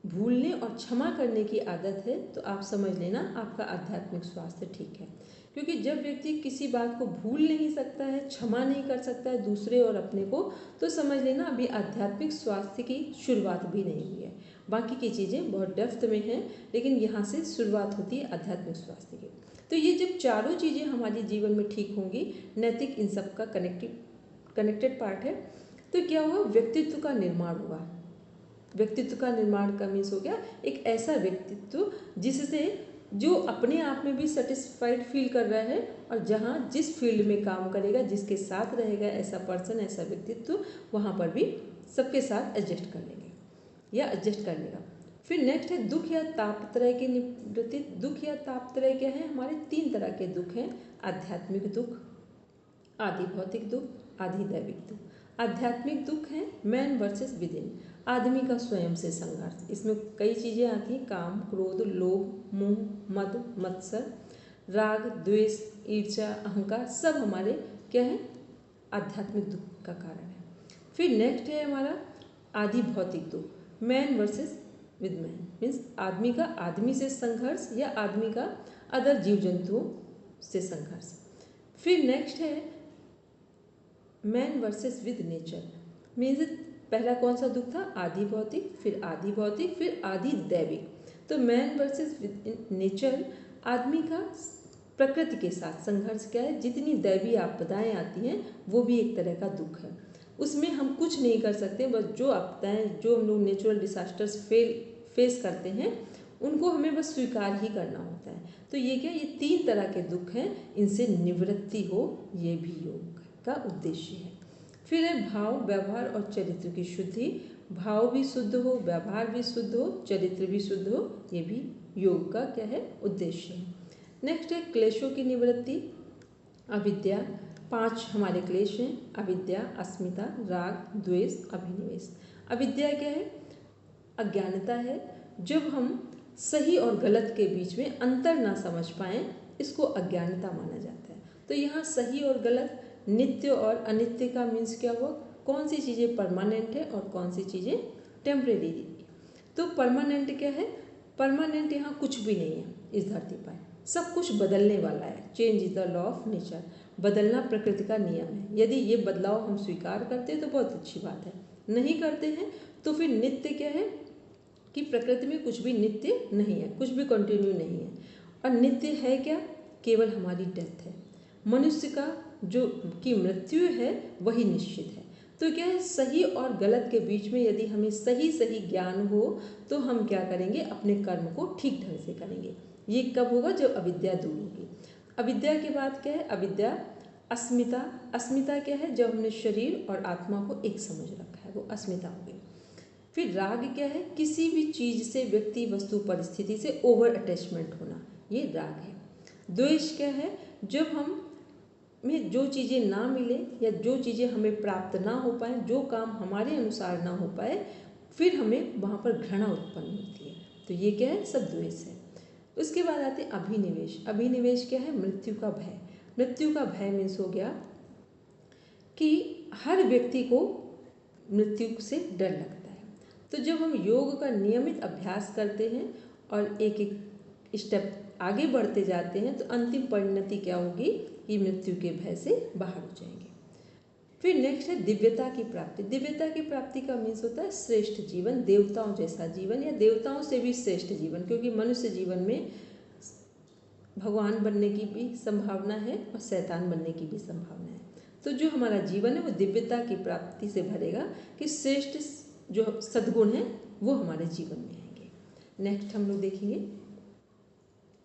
Speaker 1: भूलने और क्षमा करने की आदत है तो आप समझ लेना आपका आध्यात्मिक स्वास्थ्य ठीक है। क्योंकि जब व्यक्ति किसी बात को भूल नहीं सकता है, क्षमा नहीं कर सकता है दूसरे और अपने को, तो समझ लेना अभी आध्यात्मिक स्वास्थ्य की शुरुआत भी नहीं हुई है। बाकी की चीज़ें बहुत डेप्थ में हैं, लेकिन यहाँ से शुरुआत होती है आध्यात्मिक स्वास्थ्य की। तो ये जब चारों चीज़ें हमारे जीवन में ठीक होंगी, नैतिक इन सब का कनेक्टेड पार्ट है, तो क्या हुआ? व्यक्तित्व का निर्माण हुआ। व्यक्तित्व का निर्माण का मीन्स हो गया एक ऐसा व्यक्तित्व जिससे जो अपने आप में भी सेटिस्फाइड फील कर रहा है और जहाँ जिस फील्ड में काम करेगा, जिसके साथ रहेगा, ऐसा पर्सन, ऐसा व्यक्तित्व, वहाँ पर भी सबके साथ एडजस्ट कर लेंगे या एडजस्ट कर लेगा। फिर नेक्स्ट है दुख या तापत्रय की निवृत्ति। दुख या तापत्रय क्या है? हमारे 3 तरह के दुख हैं। आध्यात्मिक दुख, आदि भौतिक दुख, आदि दैविक दुख। आध्यात्मिक दुख है मैन वर्सेस विदिन, आदमी का स्वयं से संघर्ष। इसमें कई चीज़ें आती हैं, काम, क्रोध, लोभ, मोह, मद, मत्सर, राग, द्वेष, ईर्ष्या, अहंकार, सब हमारे क्या है? आध्यात्मिक दुख का कारण है। फिर नेक्स्ट है हमारा आदि भौतिक दुख, man versus with man, means आदमी का आदमी से संघर्ष या आदमी का अदर जीव जंतुओं से संघर्ष। फिर नेक्स्ट है man versus with nature, means पहला कौन सा दुख था? आदि भौतिक, फिर आदि भौतिक, फिर आदि दैविक। तो मैन वर्सेस विद नेचर, आदमी का प्रकृति के साथ संघर्ष क्या है? जितनी दैवीय आपदाएं आती हैं वो भी एक तरह का दुख है। उसमें हम कुछ नहीं कर सकते, बस जो आपदाएं, जो हम लोग नेचुरल डिसास्टर्स फेस करते हैं उनको हमें बस स्वीकार ही करना होता है। तो ये क्या? ये 3 तरह के दुख हैं, इनसे निवृत्ति हो, ये भी योग का उद्देश्य है। फिर है भाव, व्यवहार और चरित्र की शुद्धि। भाव भी शुद्ध हो, व्यवहार भी शुद्ध हो, चरित्र भी शुद्ध हो, ये भी योग का क्या है? उद्देश्य है। नेक्स्ट है क्लेशों की निवृत्ति। अविद्या, 5 हमारे क्लेश हैं, अविद्या, अस्मिता, राग, द्वेष, अभिनिवेश। अविद्या क्या है? अज्ञानता है। जब हम सही और गलत के बीच में अंतर ना समझ पाएं, इसको अज्ञानता माना जाता है। तो यहाँ सही और गलत, नित्य और अनित्य का मीन्स क्या हुआ? कौन सी चीज़ें परमानेंट है और कौन सी चीज़ें टेम्परेरी है। तो परमानेंट क्या है? परमानेंट यहाँ कुछ भी नहीं है इस धरती पर, सब कुछ बदलने वाला है। Change is the law of nature, बदलना प्रकृति का नियम है। यदि ये बदलाव हम स्वीकार करते हैं तो बहुत अच्छी बात है, नहीं करते हैं तो फिर नित्य क्या है कि प्रकृति में कुछ भी नित्य नहीं है, कुछ भी कंटिन्यू नहीं है। और नित्य है क्या? केवल हमारी डेथ है। मनुष्य का जो की मृत्यु है वही निश्चित है। तो क्या है, सही और गलत के बीच में यदि हमें सही सही ज्ञान हो तो हम क्या करेंगे, अपने कर्म को ठीक ढंग से करेंगे। ये कब होगा? जब अविद्या दूर होगी। अविद्या के बाद क्या है? अविद्या अस्मिता। अस्मिता क्या है? जब हमने शरीर और आत्मा को एक समझ रखा है, वो अस्मिता हो गई। फिर राग क्या है? किसी भी चीज से, व्यक्ति, वस्तु, परिस्थिति से ओवर अटैचमेंट होना, ये राग है। द्वेष क्या है? जब हम में जो चीज़ें ना मिले या जो चीज़ें हमें प्राप्त ना हो पाए, जो काम हमारे अनुसार ना हो पाए, फिर हमें वहाँ पर घृणा उत्पन्न होती है। तो ये क्या है? सब द्वेष है। उसके बाद आते हैं अभिनिवेश। अभिनिवेश क्या है? मृत्यु का भय। मृत्यु का भय मीन्स हो गया कि हर व्यक्ति को मृत्यु से डर लगता है। तो जब हम योग का नियमित अभ्यास करते हैं और एक एक स्टेप आगे बढ़ते जाते हैं तो अंतिम परिणति क्या होगी कि मृत्यु के भय से बाहर हो जाएंगे। फिर नेक्स्ट है दिव्यता की प्राप्ति। दिव्यता की प्राप्ति का मीन्स होता है श्रेष्ठ जीवन, देवताओं जैसा जीवन या देवताओं से भी श्रेष्ठ जीवन, क्योंकि मनुष्य जीवन में भगवान बनने की भी संभावना है और शैतान बनने की भी संभावना है। तो जो हमारा जीवन है वो दिव्यता की प्राप्ति से भरेगा कि श्रेष्ठ जो सद्गुण है वो हमारे जीवन में आएंगे। नेक्स्ट हम लोग देखेंगे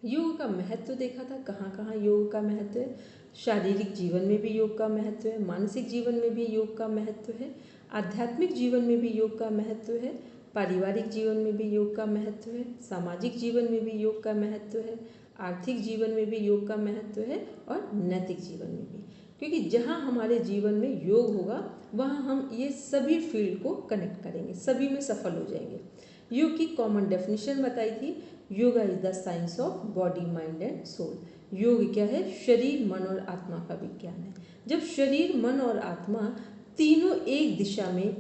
Speaker 1: योग का महत्व। देखा था कहाँ कहाँ योग का महत्व है। शारीरिक जीवन में भी योग का महत्व है, मानसिक जीवन में भी योग का महत्व है, आध्यात्मिक जीवन में भी योग का महत्व है, पारिवारिक जीवन में भी योग का महत्व है, सामाजिक जीवन में भी योग का महत्व है, आर्थिक जीवन में भी योग का महत्व है और नैतिक जीवन में भी। क्योंकि जहाँ हमारे जीवन में योग होगा वहाँ हम ये सभी फील्ड को कनेक्ट करेंगे, सभी में सफल हो जाएंगे। योग की कॉमन डेफिनेशन बताई थी, yoga is the science of body, mind and soul. योग क्या है? शरीर, मन और आत्मा का विज्ञान है। जब शरीर, मन और आत्मा तीनों एक दिशा में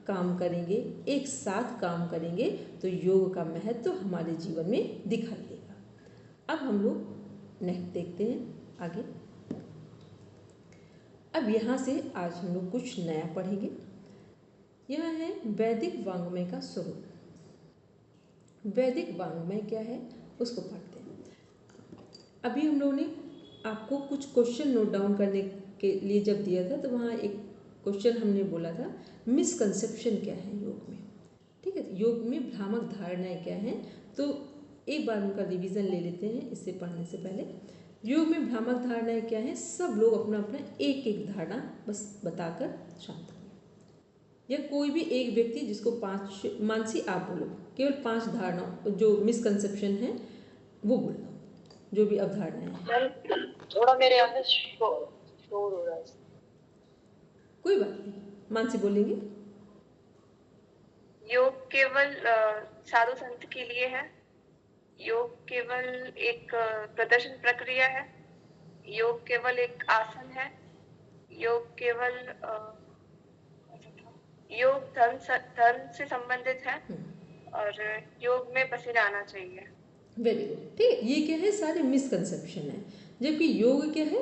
Speaker 1: काम करेंगे, एक साथ काम करेंगे, तो योग का महत्व हमारे जीवन में दिखाई देगा। अब हम लोग नेक्स्ट देखते हैं आगे। अब यहाँ से आज हम लोग कुछ नया पढ़ेंगे। यह है वैदिक वाङ्मय का स्वरूप। वैदिक वाङ्मय क्या है उसको पढ़ते हैं। अभी हम लोगों ने आपको कुछ क्वेश्चन नोट डाउन करने के लिए जब दिया था तो वहाँ एक क्वेश्चन हमने बोला था मिसकंसेप्शन क्या है योग में। ठीक है, योग में भ्रामक धारणाएं क्या हैं, तो एक बार उनका रिवीजन ले लेते हैं इससे पढ़ने से पहले। योग में भ्रामक धारणाएं क्या हैं? सब लोग अपना अपना एक एक धारणा बस बताकर शांत हो, या कोई भी एक व्यक्ति जिसको 5, मानसी आप बोलो, केवल 5 धारणा जो मिसकंसेप्शन है वो बोल दो, जो भी अवधारणाएं हैं।
Speaker 2: थोड़ा मेरे यहाँ पे शोर हो रहा है।
Speaker 1: कोई बात नहीं, मानसी बोलेंगे।
Speaker 3: योग केवल साधु संत के लिए है। योग केवल एक प्रदर्शन प्रक्रिया है। योग केवल एक आसन है। योग केवल योग धर्म से संबंधित है और योग में पसीना आना चाहिए।
Speaker 1: Very good. ठीक है, ये क्या है? सारे मिसकंसेप्शन है। जबकि योग क्या है?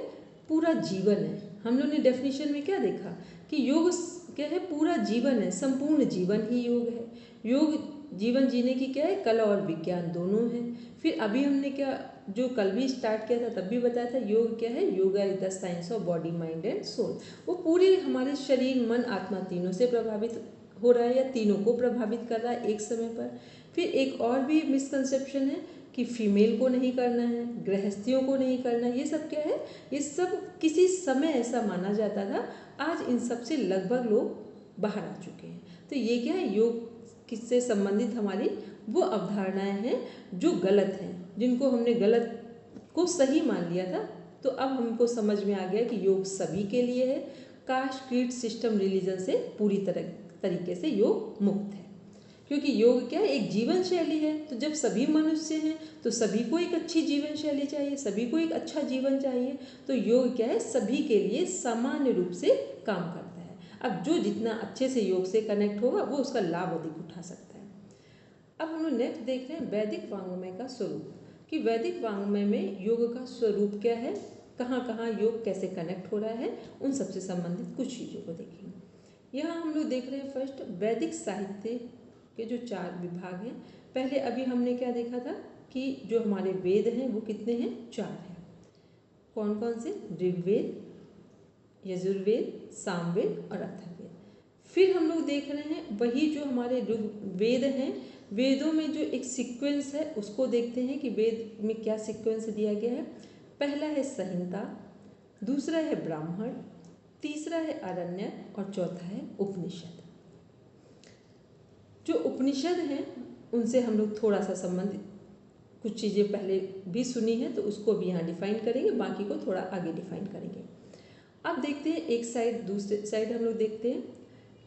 Speaker 1: पूरा जीवन है। हम लोग ने डेफिनेशन में क्या देखा कि योग क्या है? पूरा जीवन है, संपूर्ण जीवन ही योग है। योग जीवन जीने की क्या है? कला और विज्ञान दोनों है। फिर अभी हमने क्या जो कल भी स्टार्ट किया था तब भी बताया था, योग क्या है? Yoga is the science of body, mind and soul. वो पूरे हमारे शरीर, मन, आत्मा तीनों से प्रभावित हो रहा है या तीनों को प्रभावित कर रहा है एक समय पर। फिर एक और भी मिसकंसेप्शन है कि फीमेल को नहीं करना है, गृहस्थियों को नहीं करना है। ये सब क्या है? ये सब किसी समय ऐसा माना जाता था, आज इन सब से लगभग लोग बाहर आ चुके हैं। तो ये क्या है? योग किससे संबंधित हमारी वो अवधारणाएं हैं जो गलत हैं, जिनको हमने गलत को सही मान लिया था। तो अब हमको समझ में आ गया कि योग सभी के लिए है। कास्ट, क्रीड, सिस्टम, रिलीजन से पूरी तरीके से योग मुक्त है, क्योंकि योग क्या है? एक जीवन शैली है। तो जब सभी मनुष्य हैं तो सभी को एक अच्छी जीवन शैली चाहिए, सभी को एक अच्छा जीवन चाहिए। तो योग क्या है? सभी के लिए सामान्य रूप से काम करता है। अब जो जितना अच्छे से योग से कनेक्ट होगा वो उसका लाभ अधिक उठा सकता है। अब हम लोग नेक्स्ट देख रहे हैं वैदिक वाङ्मय का स्वरूप, कि वैदिक वाङ्मय में योग का स्वरूप क्या है, कहाँ कहाँ योग कैसे कनेक्ट हो रहा है, उन सबसे संबंधित कुछ चीज़ों को देखेंगे। यहाँ हम लोग देख रहे हैं फर्स्ट वैदिक साहित्य के जो 4 विभाग हैं। पहले अभी हमने क्या देखा था कि जो हमारे वेद हैं वो कितने हैं, 4 हैं। कौन कौन से, ऋग्वेद, यजुर्वेद, सामवेद और अथर्ववेद। फिर हम लोग देख रहे हैं वही जो हमारे वेद हैं, वेदों में जो एक सीक्वेंस है उसको देखते हैं कि वेद में क्या सीक्वेंस दिया गया है। पहला है संहिता, दूसरा है ब्राह्मण, तीसरा है आरण्यक और चौथा है उपनिषद। जो उपनिषद हैं उनसे हम लोग थोड़ा सा संबंधित कुछ चीज़ें पहले भी सुनी है तो उसको भी यहाँ डिफाइन करेंगे, बाकी को थोड़ा आगे डिफाइन करेंगे। अब देखते हैं एक साइड, दूसरे साइड हम लोग देखते हैं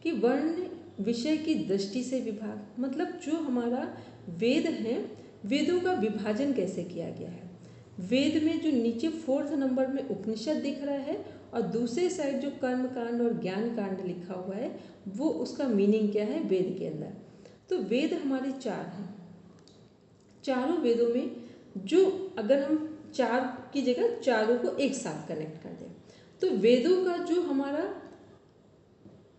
Speaker 1: कि वर्ण विषय की दृष्टि से विभाग, मतलब जो हमारा वेद है, वेदों का विभाजन कैसे किया गया है। वेद में जो नीचे 4th नंबर में उपनिषद दिख रहा है और दूसरे साइड जो कर्म कांड और ज्ञान कांड लिखा हुआ है वो उसका मीनिंग क्या है वेद के अंदर। तो वेद हमारे 4 हैं। चारों वेदों में जो अगर हम 4 की जगह चारों को एक साथ कनेक्ट कर दें तो वेदों का जो हमारा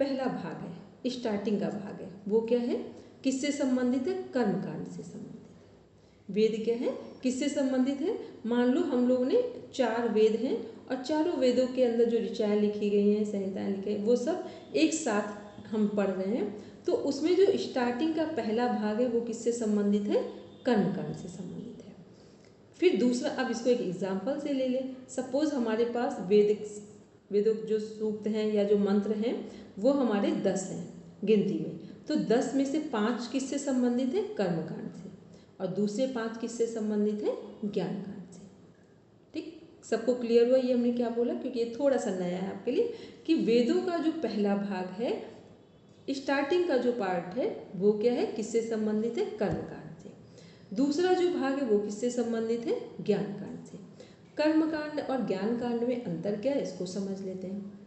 Speaker 1: पहला भाग है, स्टार्टिंग का भाग है, वो क्या है, किससे संबंधित है, कर्मकांड से संबंधित है। वेद क्या है, किससे संबंधित है। मान लो हम लोगों ने 4 वेद हैं और चारों वेदों के अंदर जो ऋचाएँ लिखी गई हैं, संहिताएँ लिखी हैं, वो सब एक साथ हम पढ़ रहे हैं। तो उसमें जो स्टार्टिंग का पहला भाग है वो किससे संबंधित है, कर्मकांड से संबंधित है। फिर दूसरा, अब इसको एक एग्जाम्पल से ले लें। सपोज हमारे पास वेदों जो सूक्त हैं या जो मंत्र हैं वो हमारे 10 हैं गिनती में। तो 10 में से 5 किससे संबंधित है, कर्मकांड से, और दूसरे 5 किससे संबंधित है, ज्ञान कांड से। ठीक, सबको क्लियर हुआ ये हमने क्या बोला, क्योंकि ये थोड़ा सा नया है आपके लिए कि वेदों का जो पहला भाग है, स्टार्टिंग का जो पार्ट है वो क्या है, किससे संबंधित है, कर्मकांड से। दूसरा जो भाग है वो किससे संबंधित है, ज्ञान कांड से। कर्मकांड और ज्ञान कांड में अंतर क्या है इसको समझ लेते हैं।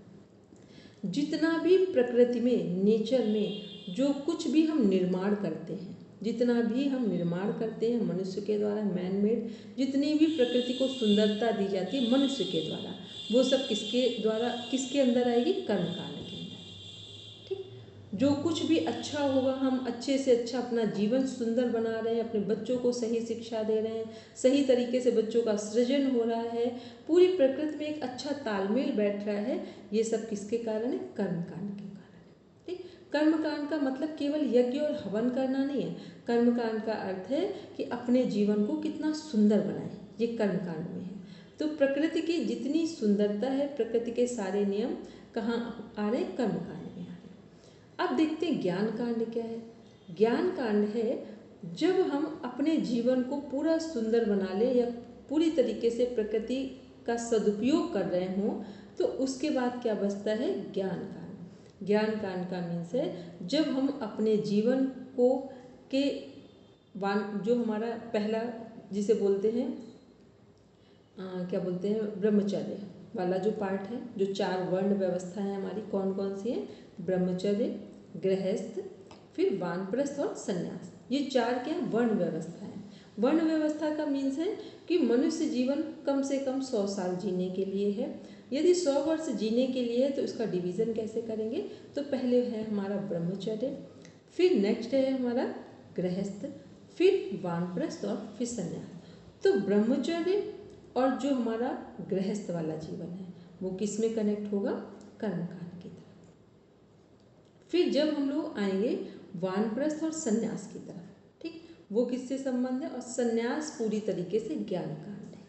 Speaker 1: जितना भी प्रकृति में, नेचर में जो कुछ भी हम निर्माण करते हैं, जितना भी हम निर्माण करते हैं मनुष्य के द्वारा, मैन मेड, जितनी भी प्रकृति को सुंदरता दी जाती है मनुष्य के द्वारा, वो सब किसके द्वारा, किसके अंदर आएगी, कर्मकांड के अंदर। ठीक, जो कुछ भी अच्छा होगा, हम अच्छे से अच्छा अपना जीवन सुंदर बना रहे हैं, अपने बच्चों को सही शिक्षा दे रहे हैं, सही तरीके से बच्चों का सृजन हो रहा है, पूरी प्रकृति में एक अच्छा तालमेल बैठ रहा है, ये सब किसके कारण है, कर्मकांड के कारण है। ठीक, कर्मकांड का मतलब केवल यज्ञ और हवन करना नहीं है। कर्मकांड का अर्थ है कि अपने जीवन को कितना सुंदर बनाएं, ये कर्मकांड में है। तो प्रकृति की जितनी सुंदरता है, प्रकृति के सारे नियम कहाँ आ रहे हैं, कर्मकांड में आ रहे हैं। अब देखते हैं ज्ञान कांड क्या है। ज्ञान कांड है जब हम अपने जीवन को पूरा सुंदर बना ले या पूरी तरीके से प्रकृति का सदुपयोग कर रहे हों, तो उसके बाद क्या बचता है, ज्ञान कांड। ज्ञान कांड का मीन्स है जब हम अपने जीवन को के जो हमारा पहला जिसे बोलते हैं क्या बोलते हैं, ब्रह्मचर्य वाला जो पार्ट है, जो 4 वर्ण व्यवस्था है हमारी, कौन कौन सी है, ब्रह्मचर्य, गृहस्थ, फिर वानप्रस्थ और संन्यास। ये 4 क्या वर्ण व्यवस्था है। वर्ण व्यवस्था का मीन्स है कि मनुष्य जीवन कम से कम 100 साल जीने के लिए है। यदि 100 वर्ष जीने के लिए है तो इसका डिवीज़न कैसे करेंगे, तो पहले है हमारा ब्रह्मचर्य, फिर नेक्स्ट है हमारा गृहस्थ, फिर वानप्रस्थ और फिर संन्यास। तो ब्रह्मचर्य और जो हमारा गृहस्थ वाला जीवन है वो किस में कनेक्ट होगा, कर्मकांड की तरफ। फिर जब हम लोग आएंगे वानप्रस्थ और संन्यास की तरफ, ठीक, वो किससे संबंध है, और संन्यास पूरी तरीके से ज्ञान कांड है।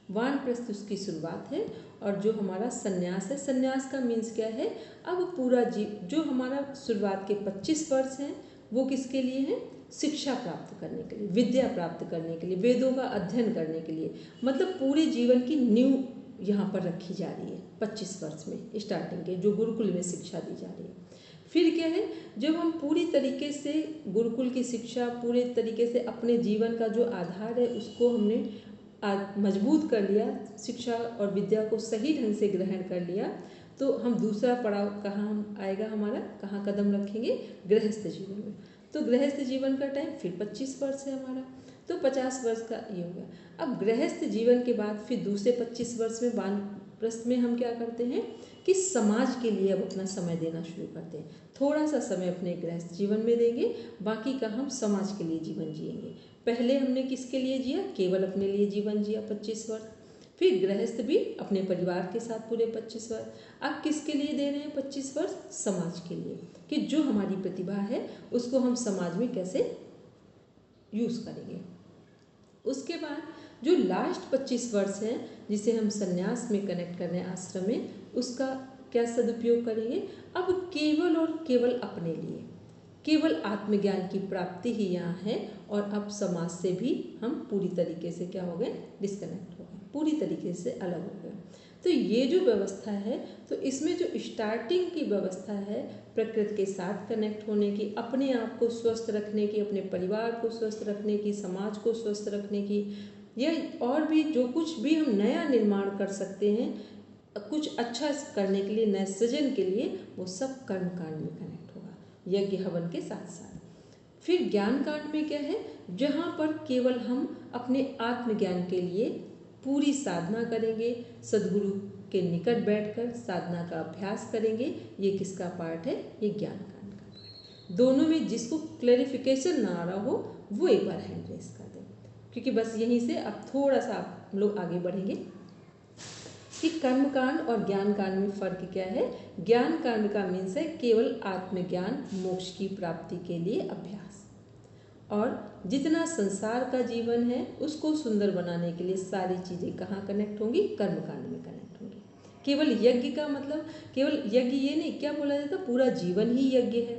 Speaker 1: वानप्रस्थ उसकी शुरुआत है और जो हमारा संन्यास है, संन्यास का मीन्स क्या है, अब पूरा जो हमारा शुरुआत के 25 वर्ष हैं वो किसके लिए हैं, शिक्षा प्राप्त करने के लिए, विद्या प्राप्त करने के लिए, वेदों का अध्ययन करने के लिए, मतलब पूरे जीवन की नींव यहाँ पर रखी जा रही है 25 वर्ष में स्टार्टिंग के, जो गुरुकुल में शिक्षा दी जा रही है। फिर क्या है, जब हम पूरी तरीके से गुरुकुल की शिक्षा, पूरे तरीके से अपने जीवन का जो आधार है उसको हमने मजबूत कर लिया, शिक्षा और विद्या को सही ढंग से ग्रहण कर लिया, तो हम दूसरा पड़ाव कहाँ हम आएगा हमारा, कहाँ कदम रखेंगे, गृहस्थ जीवन में। तो गृहस्थ जीवन का टाइम फिर 25 वर्ष है हमारा, तो 50 वर्ष का ये हो गया। अब गृहस्थ जीवन के बाद फिर दूसरे 25 वर्ष में वानप्रस्थ में हम क्या करते हैं कि समाज के लिए अब अपना समय देना शुरू करते हैं। थोड़ा सा समय अपने गृहस्थ जीवन में देंगे, बाकी का हम समाज के लिए जीवन जिएंगे। पहले हमने किसके लिए जिया? केवल अपने लिए जीवन जिया 25 वर्ष, फिर गृहस्थ भी अपने परिवार के साथ पूरे 25 वर्ष। अब किसके लिए दे रहे हैं 25 वर्ष? समाज के लिए, कि जो हमारी प्रतिभा है उसको हम समाज में कैसे यूज़ करेंगे। उसके बाद जो लास्ट 25 वर्ष हैं जिसे हम संन्यास में कनेक्ट कर रहे हैं, आश्रम में, उसका क्या सदुपयोग करेंगे? अब केवल और केवल अपने लिए, केवल आत्मज्ञान की प्राप्ति ही यहाँ है। और अब समाज से भी हम पूरी तरीके से क्या हो गए? डिस्कनेक्ट हो गए, पूरी तरीके से अलग हो गए। तो ये जो व्यवस्था है, तो इसमें जो स्टार्टिंग की व्यवस्था है प्रकृति के साथ कनेक्ट होने की, अपने आप को स्वस्थ रखने की, अपने परिवार को स्वस्थ रखने की, समाज को स्वस्थ रखने की, या और भी जो कुछ भी हम नया निर्माण कर सकते हैं, कुछ अच्छा करने के लिए, नए सृजन के लिए, वो सब कर्म कांड में कनेक्ट होगा, यज्ञ हवन के साथ साथ। फिर ज्ञान कांड में क्या है? जहाँ पर केवल हम अपने आत्मज्ञान के लिए पूरी साधना करेंगे, सद्गुरु के निकट बैठकर साधना का अभ्यास करेंगे। ये किसका पार्ट है? ये ज्ञान कांड का पार्ट। दोनों में जिसको क्लैरिफिकेशन ना आ रहा हो वो एक बार हैंड रेस कर दें, क्योंकि बस यहीं से अब थोड़ा सा आप लोग आगे बढ़ेंगे कि कर्म कांड और ज्ञान कांड में फ़र्क क्या है। ज्ञान कांड का मीन्स है केवल आत्मज्ञान, मोक्ष की प्राप्ति के लिए अभ्यास, और जितना संसार का जीवन है उसको सुंदर बनाने के लिए सारी चीज़ें कहाँ कनेक्ट होंगी? कर्म कांड में कनेक्ट होंगी। केवल यज्ञ का मतलब, केवल यज्ञ ये नहीं, क्या बोला जाता? पूरा जीवन ही यज्ञ है।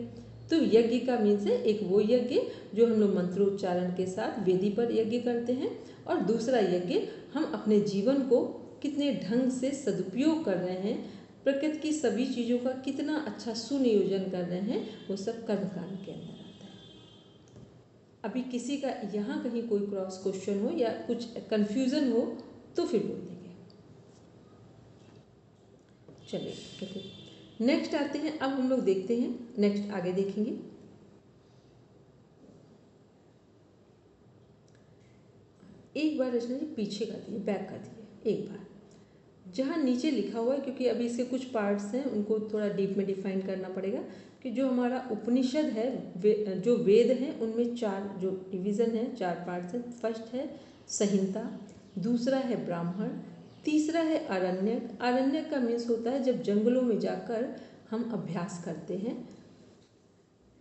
Speaker 1: तो यज्ञ का मीन्स है एक वो यज्ञ जो हम लोग मंत्रोच्चारण के साथ वेदी पर यज्ञ करते हैं, और दूसरा यज्ञ हम अपने जीवन को कितने ढंग से सदुपयोग कर रहे हैं, प्रकृति की सभी चीज़ों का कितना अच्छा सुनियोजन कर रहे हैं, वो सब कर्मकांड के अंदर आता है। अभी किसी का यहाँ कहीं कोई क्रॉस क्वेश्चन हो या कुछ कंफ्यूजन हो तो फिर बोल देंगे। चलिए फिर नेक्स्ट आते हैं। अब हम लोग देखते हैं, नेक्स्ट आगे देखेंगे। एक बार रचना जी पीछे कर दिए, बैक कर दिए एक बार, जहाँ नीचे लिखा हुआ है, क्योंकि अभी इसके कुछ पार्ट्स हैं उनको थोड़ा डीप में डिफाइन करना पड़ेगा, कि जो हमारा उपनिषद है, जो वेद हैं, उनमें 4 जो डिवीज़न है, 4 पार्ट्स हैं। फर्स्ट है संहिता, दूसरा है ब्राह्मण, तीसरा है आरण्यक। आरण्यक का मीन्स होता है जब जंगलों में जाकर हम अभ्यास करते हैं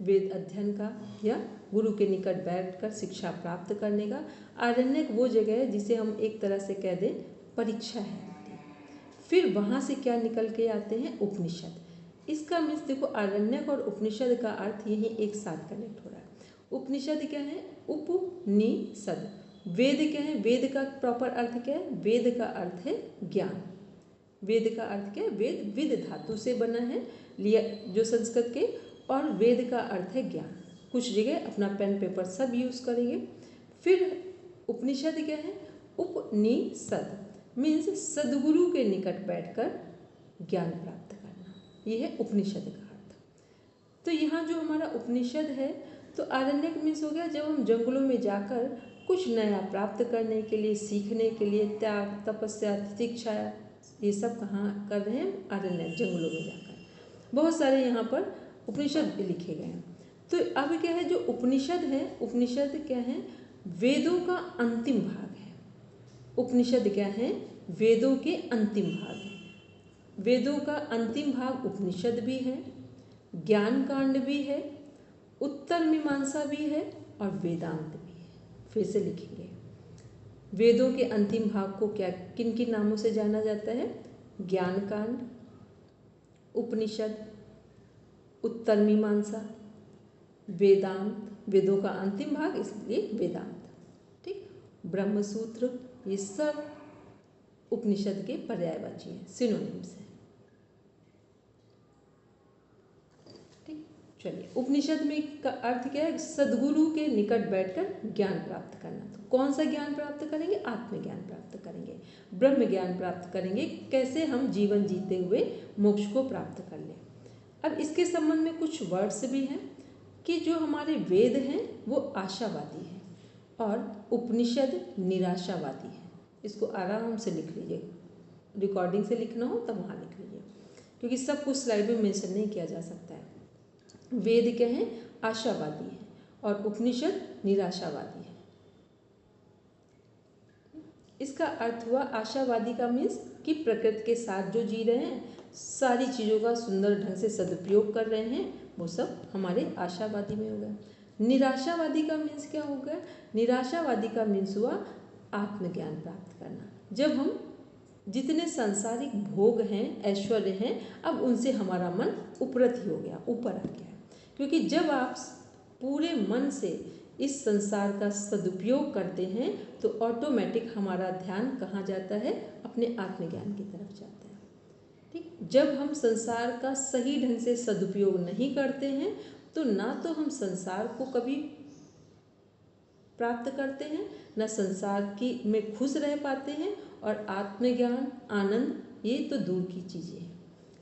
Speaker 1: वेद अध्ययन का, या गुरु के निकट बैठकर शिक्षा प्राप्त करने का। आरण्यक वो जगह है जिसे हम एक तरह से कह दें परीक्षा है। फिर वहाँ से क्या निकल के आते हैं? उपनिषद। इसका मीन्स देखो, आरण्यक और उपनिषद का अर्थ यही एक साथ कनेक्ट हो रहा है। उपनिषद क्या है? उपनिषद। वेद क्या है? वेद का प्रॉपर अर्थ क्या है? वेद का अर्थ है ज्ञान। वेद का अर्थ क्या है? वेद विद धातु से बना है, लिया जो संस्कृत के, और वेद का अर्थ है ज्ञान। कुछ जगह अपना पेन पेपर सब यूज़ करेंगे। फिर उपनिषद क्या है? उपनिषद मीन्स सदगुरु के निकट बैठकर ज्ञान प्राप्त करना, यह है उपनिषद का अर्थ। तो यहाँ जो हमारा उपनिषद है, तो आरण्यक मीन्स हो गया जब हम जंगलों में जाकर कुछ नया प्राप्त करने के लिए, सीखने के लिए, त्याग, तपस्या, शिक्षा, ये सब कहाँ कर रहे हैं? आरण्यक, जंगलों में जाकर। बहुत सारे यहाँ पर उपनिषद भी लिखे गए हैं। तो अब क्या है, जो उपनिषद है, उपनिषद क्या है? वेदों का अंतिम भाग है। उपनिषद क्या है? वेदों के अंतिम भाग है। वेदों का अंतिम भाग उपनिषद भी है, ज्ञान कांड भी है, उत्तर मीमांसा भी है, और वेदांत भी है। फिर से लिखेंगे, वेदों के अंतिम भाग को क्या किन किन नामों से जाना जाता है? ज्ञान कांड, उपनिषद, उत्तर मीमांसा, वेदांत। वेदों का अंतिम भाग इसलिए वेदांत, ठीक। ब्रह्मसूत्र, ये सब उपनिषद के पर्यायवाची हैं, सिनोनिम्स हैं, ठीक। चलिए, उपनिषद में का अर्थ क्या है? सदगुरु के निकट बैठकर ज्ञान प्राप्त करना। तो कौन सा ज्ञान प्राप्त करेंगे? आत्मज्ञान प्राप्त करेंगे, ब्रह्म ज्ञान प्राप्त करेंगे। कैसे? हम जीवन जीते हुए मोक्ष को प्राप्त कर लें। अब इसके संबंध में कुछ वर्ड्स भी हैं कि जो हमारे वेद हैं वो आशावादी हैं और उपनिषद निराशावादी है। इसको आराम से लिख लीजिए। रिकॉर्डिंग से लिखना हो तब वहाँ लिख लीजिए, क्योंकि सब कुछ स्लाइड में मेंशन नहीं किया जा सकता है। वेद क्या है? आशावादी है और उपनिषद निराशावादी है। इसका अर्थ हुआ आशावादी का मीन्स कि प्रकृति के साथ जो जी रहे हैं, सारी चीज़ों का सुंदर ढंग से सदुपयोग कर रहे हैं, वो सब हमारे आशावादी में हो गया। निराशावादी का मीन्स क्या हो गया? निराशावादी का मीन्स हुआ आत्मज्ञान प्राप्त करना। जब हम जितने सांसारिक भोग हैं, ऐश्वर्य हैं, अब उनसे हमारा मन उपरत ही हो गया, ऊपर आ गया। क्योंकि जब आप पूरे मन से इस संसार का सदुपयोग करते हैं तो ऑटोमेटिक हमारा ध्यान कहाँ जाता है? अपने आत्मज्ञान की तरफ जाता है। ठीक, जब हम संसार का सही ढंग से सदुपयोग नहीं करते हैं तो ना तो हम संसार को कभी प्राप्त करते हैं, न संसार की में खुश रह पाते हैं, और आत्मज्ञान, आनंद, ये तो दूर की चीज़ें हैं।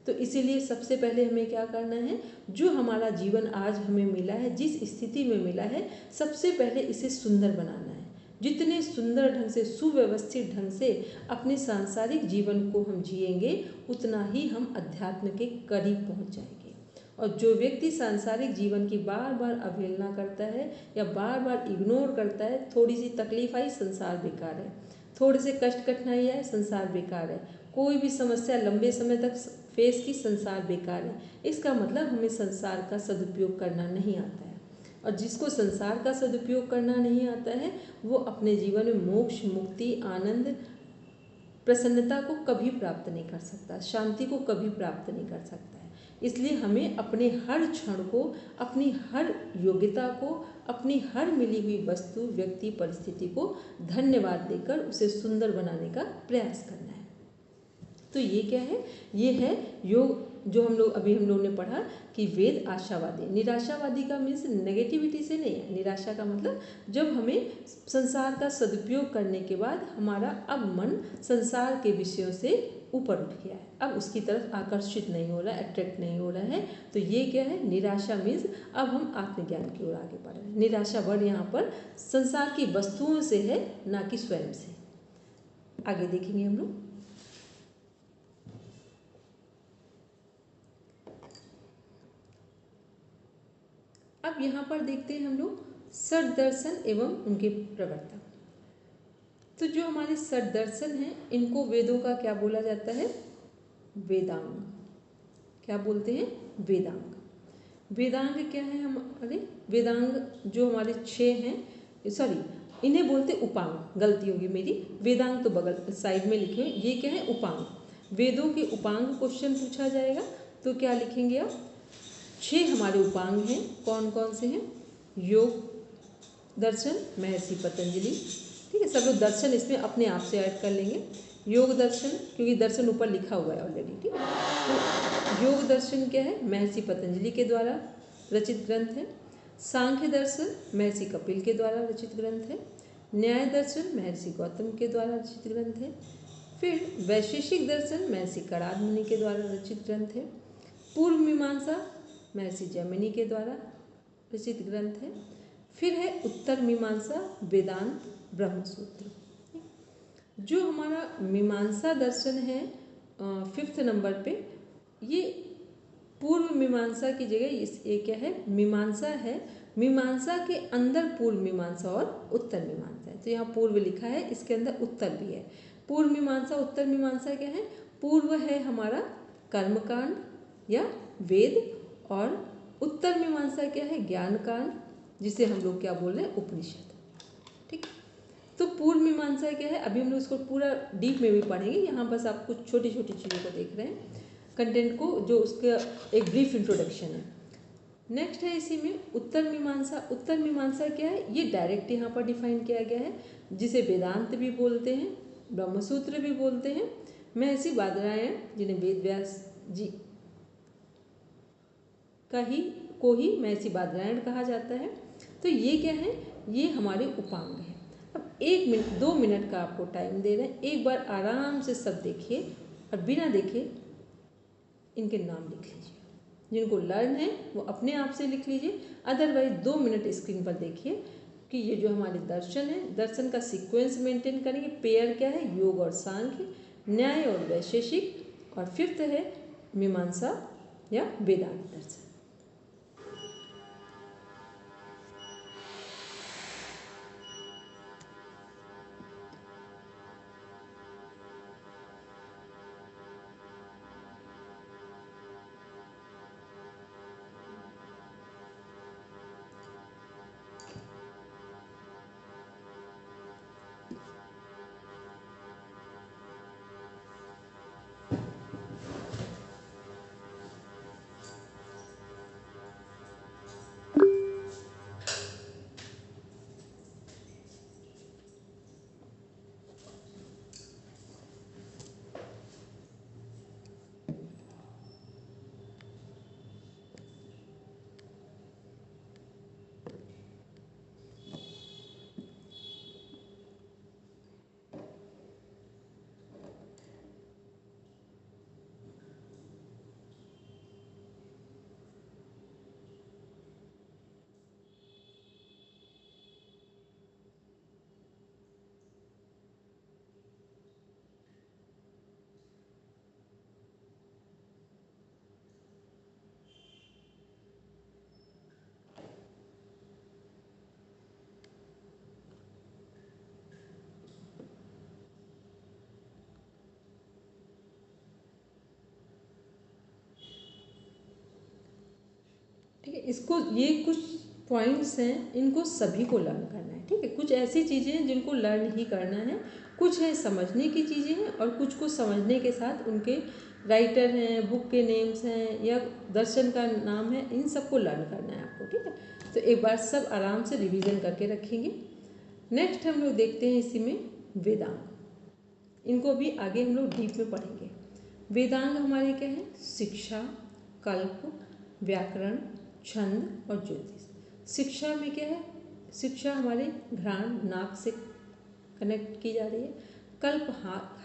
Speaker 1: तो इसीलिए सबसे पहले हमें क्या करना है? जो हमारा जीवन आज हमें मिला है, जिस स्थिति में मिला है, सबसे पहले इसे सुंदर बनाना है। जितने सुंदर ढंग से, सुव्यवस्थित ढंग से अपने सांसारिक जीवन को हम जिएंगे, उतना ही हम अध्यात्म के करीब पहुंच जाएंगे। और जो व्यक्ति सांसारिक जीवन की बार बार अवहेलना करता है या बार बार इग्नोर करता है, थोड़ी सी तकलीफ आई, संसार बेकार है, थोड़े से कष्ट कठिनाई आए, संसार बेकार है, कोई भी समस्या लंबे समय तक फेस की, संसार बेकार है, इसका मतलब हमें संसार का सदुपयोग करना नहीं आता है। और जिसको संसार का सदुपयोग करना नहीं आता है, वो अपने जीवन में मोक्ष, मुक्ति, आनंद, प्रसन्नता को कभी प्राप्त नहीं कर सकता, शांति को कभी प्राप्त नहीं कर सकता है। इसलिए हमें अपने हर क्षण को, अपनी हर योग्यता को, अपनी हर मिली हुई वस्तु, व्यक्ति, परिस्थिति को धन्यवाद देकर उसे सुंदर बनाने का प्रयास करना है। तो ये क्या है? ये है योग। जो हम लोग ने पढ़ा कि वेद आशावादी, निराशावादी का मीन्स नेगेटिविटी से नहीं है। निराशा का मतलब जब हमें संसार का सदुपयोग करने के बाद हमारा अब मन संसार के विषयों से ऊपर उठ गया है, अब उसकी तरफ आकर्षित नहीं हो रहा है, अट्रैक्ट नहीं हो रहा है, तो ये क्या है? निराशा मीन्स अब हम आत्मज्ञान की ओर आगे बढ़ रहे हैं। निराशा वर्ड यहाँ पर संसार की वस्तुओं से है, ना कि स्वयं से। आगे देखेंगे हम लोग। अब यहाँ पर देखते हैं हम लोग सठ दर्शन एवं उनके प्रवर्तक। तो जो हमारे सठ दर्शन हैं, इनको वेदों का क्या बोला जाता है? वेदांग। क्या बोलते हैं? वेदांग। वेदांग क्या है हमारे? वेदांग जो हमारे 6 हैं, सॉरी, इन्हें बोलते उपांग, गलती होगी मेरी, वेदांग तो बगल साइड में लिखे हुए, ये क्या है? उपांग। वेदों के उपांग क्वेश्चन पूछा जाएगा तो क्या लिखेंगे आप? 6 हमारे उपांग हैं। कौन कौन से हैं? योग दर्शन, महर्षि पतंजलि, ठीक है, सब लोग दर्शन इसमें अपने आप से ऐड कर लेंगे। योग दर्शन, क्योंकि दर्शन ऊपर लिखा हुआ है ऑलरेडी, ठीक। तो योग दर्शन क्या है? महर्षि पतंजलि के द्वारा रचित ग्रंथ है। सांख्य दर्शन महर्षि कपिल के द्वारा रचित ग्रंथ है। न्याय दर्शन महर्षि गौतम के द्वारा रचित ग्रंथ है। फिर वैशेषिक दर्शन महर्षि कणाद मुनि के द्वारा रचित ग्रंथ है। पूर्व मीमांसा महर्षि जैमिनी के द्वारा रचित ग्रंथ है। फिर है उत्तर मीमांसा, वेदांत, ब्रह्मसूत्र। जो हमारा मीमांसा दर्शन है 5th नंबर पे, ये पूर्व मीमांसा की जगह ये क्या है? मीमांसा है। मीमांसा के अंदर पूर्व मीमांसा और उत्तर मीमांसा है। तो यहाँ पूर्व लिखा है, इसके अंदर उत्तर भी है। पूर्व मीमांसा, उत्तर मीमांसा क्या है? पूर्व है हमारा कर्मकांड या वेद, और उत्तर मीमांसा क्या है? ज्ञान कांड, जिसे हम लोग क्या बोल रहे हैं? उपनिषद, ठीक। तो पूर्व मीमांसा क्या है? अभी हम लोग इसको पूरा डीप में भी पढ़ेंगे, यहाँ बस आप कुछ छोटी छोटी चीज़ों को देख रहे हैं, कंटेंट को, जो उसका एक ब्रीफ इंट्रोडक्शन है। नेक्स्ट है इसी में उत्तर मीमांसा। उत्तर मीमांसा क्या है? ये डायरेक्ट यहाँ पर डिफाइन किया गया है, जिसे वेदांत भी बोलते हैं, ब्रह्मसूत्र भी बोलते हैं। महर्षि बादरायण, जिन्हें वेद व्यास जी को ही महर्षि बादरायण कहा जाता है। तो ये क्या है? ये हमारे उपांग हैं। अब 1 मिनट 2 मिनट का आपको टाइम दे रहे हैं, एक बार आराम से सब देखिए और बिना देखे इनके नाम लिख लीजिए। जिनको लर्न है वो अपने आप से लिख लीजिए, अदरवाइज 2 मिनट स्क्रीन पर देखिए कि ये जो हमारे दर्शन है, दर्शन का सीक्वेंस मेंटेन करेंगे। पेयर क्या है? योग और सांख्य। न्याय और वैशेषिक, और फिफ्थ है मीमांसा या वेदांत दर्शन। ठीक है, इसको ये कुछ पॉइंट्स हैं, इनको सभी को लर्न करना है। ठीक है, कुछ ऐसी चीज़ें हैं जिनको लर्न ही करना है, कुछ है समझने की चीज़ें हैं, और कुछ को समझने के साथ उनके राइटर हैं, बुक के नेम्स हैं या दर्शन का नाम है, इन सबको लर्न करना है आपको। ठीक है, तो एक बार सब आराम से रिवीजन करके रखेंगे। नेक्स्ट हम लोग देखते हैं इसी में वेदांग। इनको भी आगे हम लोग डीप में पढ़ेंगे। वेदांग हमारे क्या है? शिक्षा, कल्प, व्याकरण, छंद और ज्योतिष। शिक्षा में क्या है? शिक्षा हमारे घ्राण नाक से कनेक्ट की जा रही है, कल्प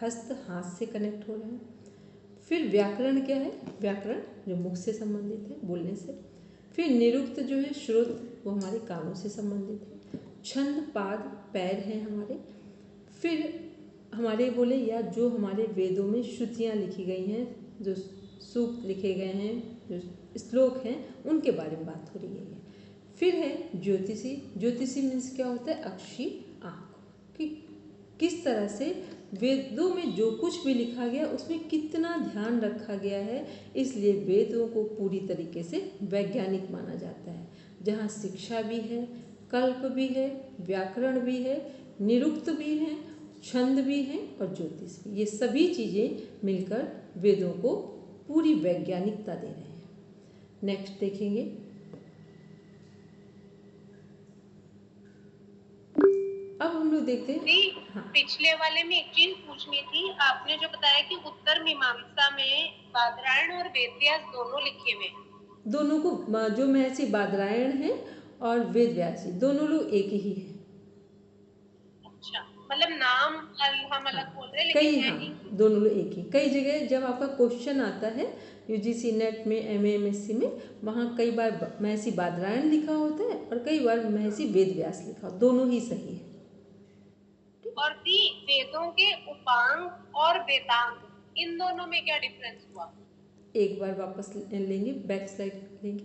Speaker 1: हस्त हाथ से कनेक्ट हो रहे हैं। फिर व्याकरण क्या है? व्याकरण जो मुख से संबंधित है, बोलने से। फिर निरुक्त जो है श्रुत, वो हमारे कानों से संबंधित है। छंद पाद पैर हैं हमारे। फिर हमारे बोले या जो हमारे वेदों में श्रुतियाँ लिखी गई हैं, जो सूक्त लिखे गए हैं, जो श्लोक हैं, उनके बारे में बात हो रही है। फिर है ज्योतिषी। ज्योतिषी मीन्स क्या होता है? अक्षी आँख, कि किस तरह से वेदों में जो कुछ भी लिखा गया उसमें कितना ध्यान रखा गया है, इसलिए वेदों को पूरी तरीके से वैज्ञानिक माना जाता है। जहाँ शिक्षा भी है, कल्प भी है, व्याकरण भी है, निरुक्त भी है, छंद भी है और ज्योतिष भी, ये सभी चीज़ें मिलकर वेदों को पूरी वैज्ञानिकता दे रहे हैं। नेक्स्ट देखेंगे, अब हम लोग देखते हैं। हाँ,
Speaker 4: पिछले वाले में एक चीज पूछनी थी। आपने जो बताया कि उत्तर मीमांसा में बादरायण और वेदव्यास दोनों लिखे हुए हैं।
Speaker 1: दोनों को जो महर्षि बादरायण है और वेद व्यास जी दोनों लोग एक ही है।
Speaker 4: अच्छा, मतलब नाम हम अलग बोल रहे हैं
Speaker 1: कई,
Speaker 4: लेकिन
Speaker 1: हाँ, दोनों लोग एक ही। कई जगह जब आपका क्वेश्चन आता है यूजीसी नेट में, एमए एमएससी में, वहाँ कई बार महर्षि बादरायण लिखा होता है और कई बार महर्षि वेद व्यास लिखा हो, दोनों ही सही है।
Speaker 4: और दी वेदों के उपांग और वेदांग, इन दोनों में क्या डिफरेंस हुआ?
Speaker 1: एक बार वापस लेंगे, बैक स्लाइड लेंगे।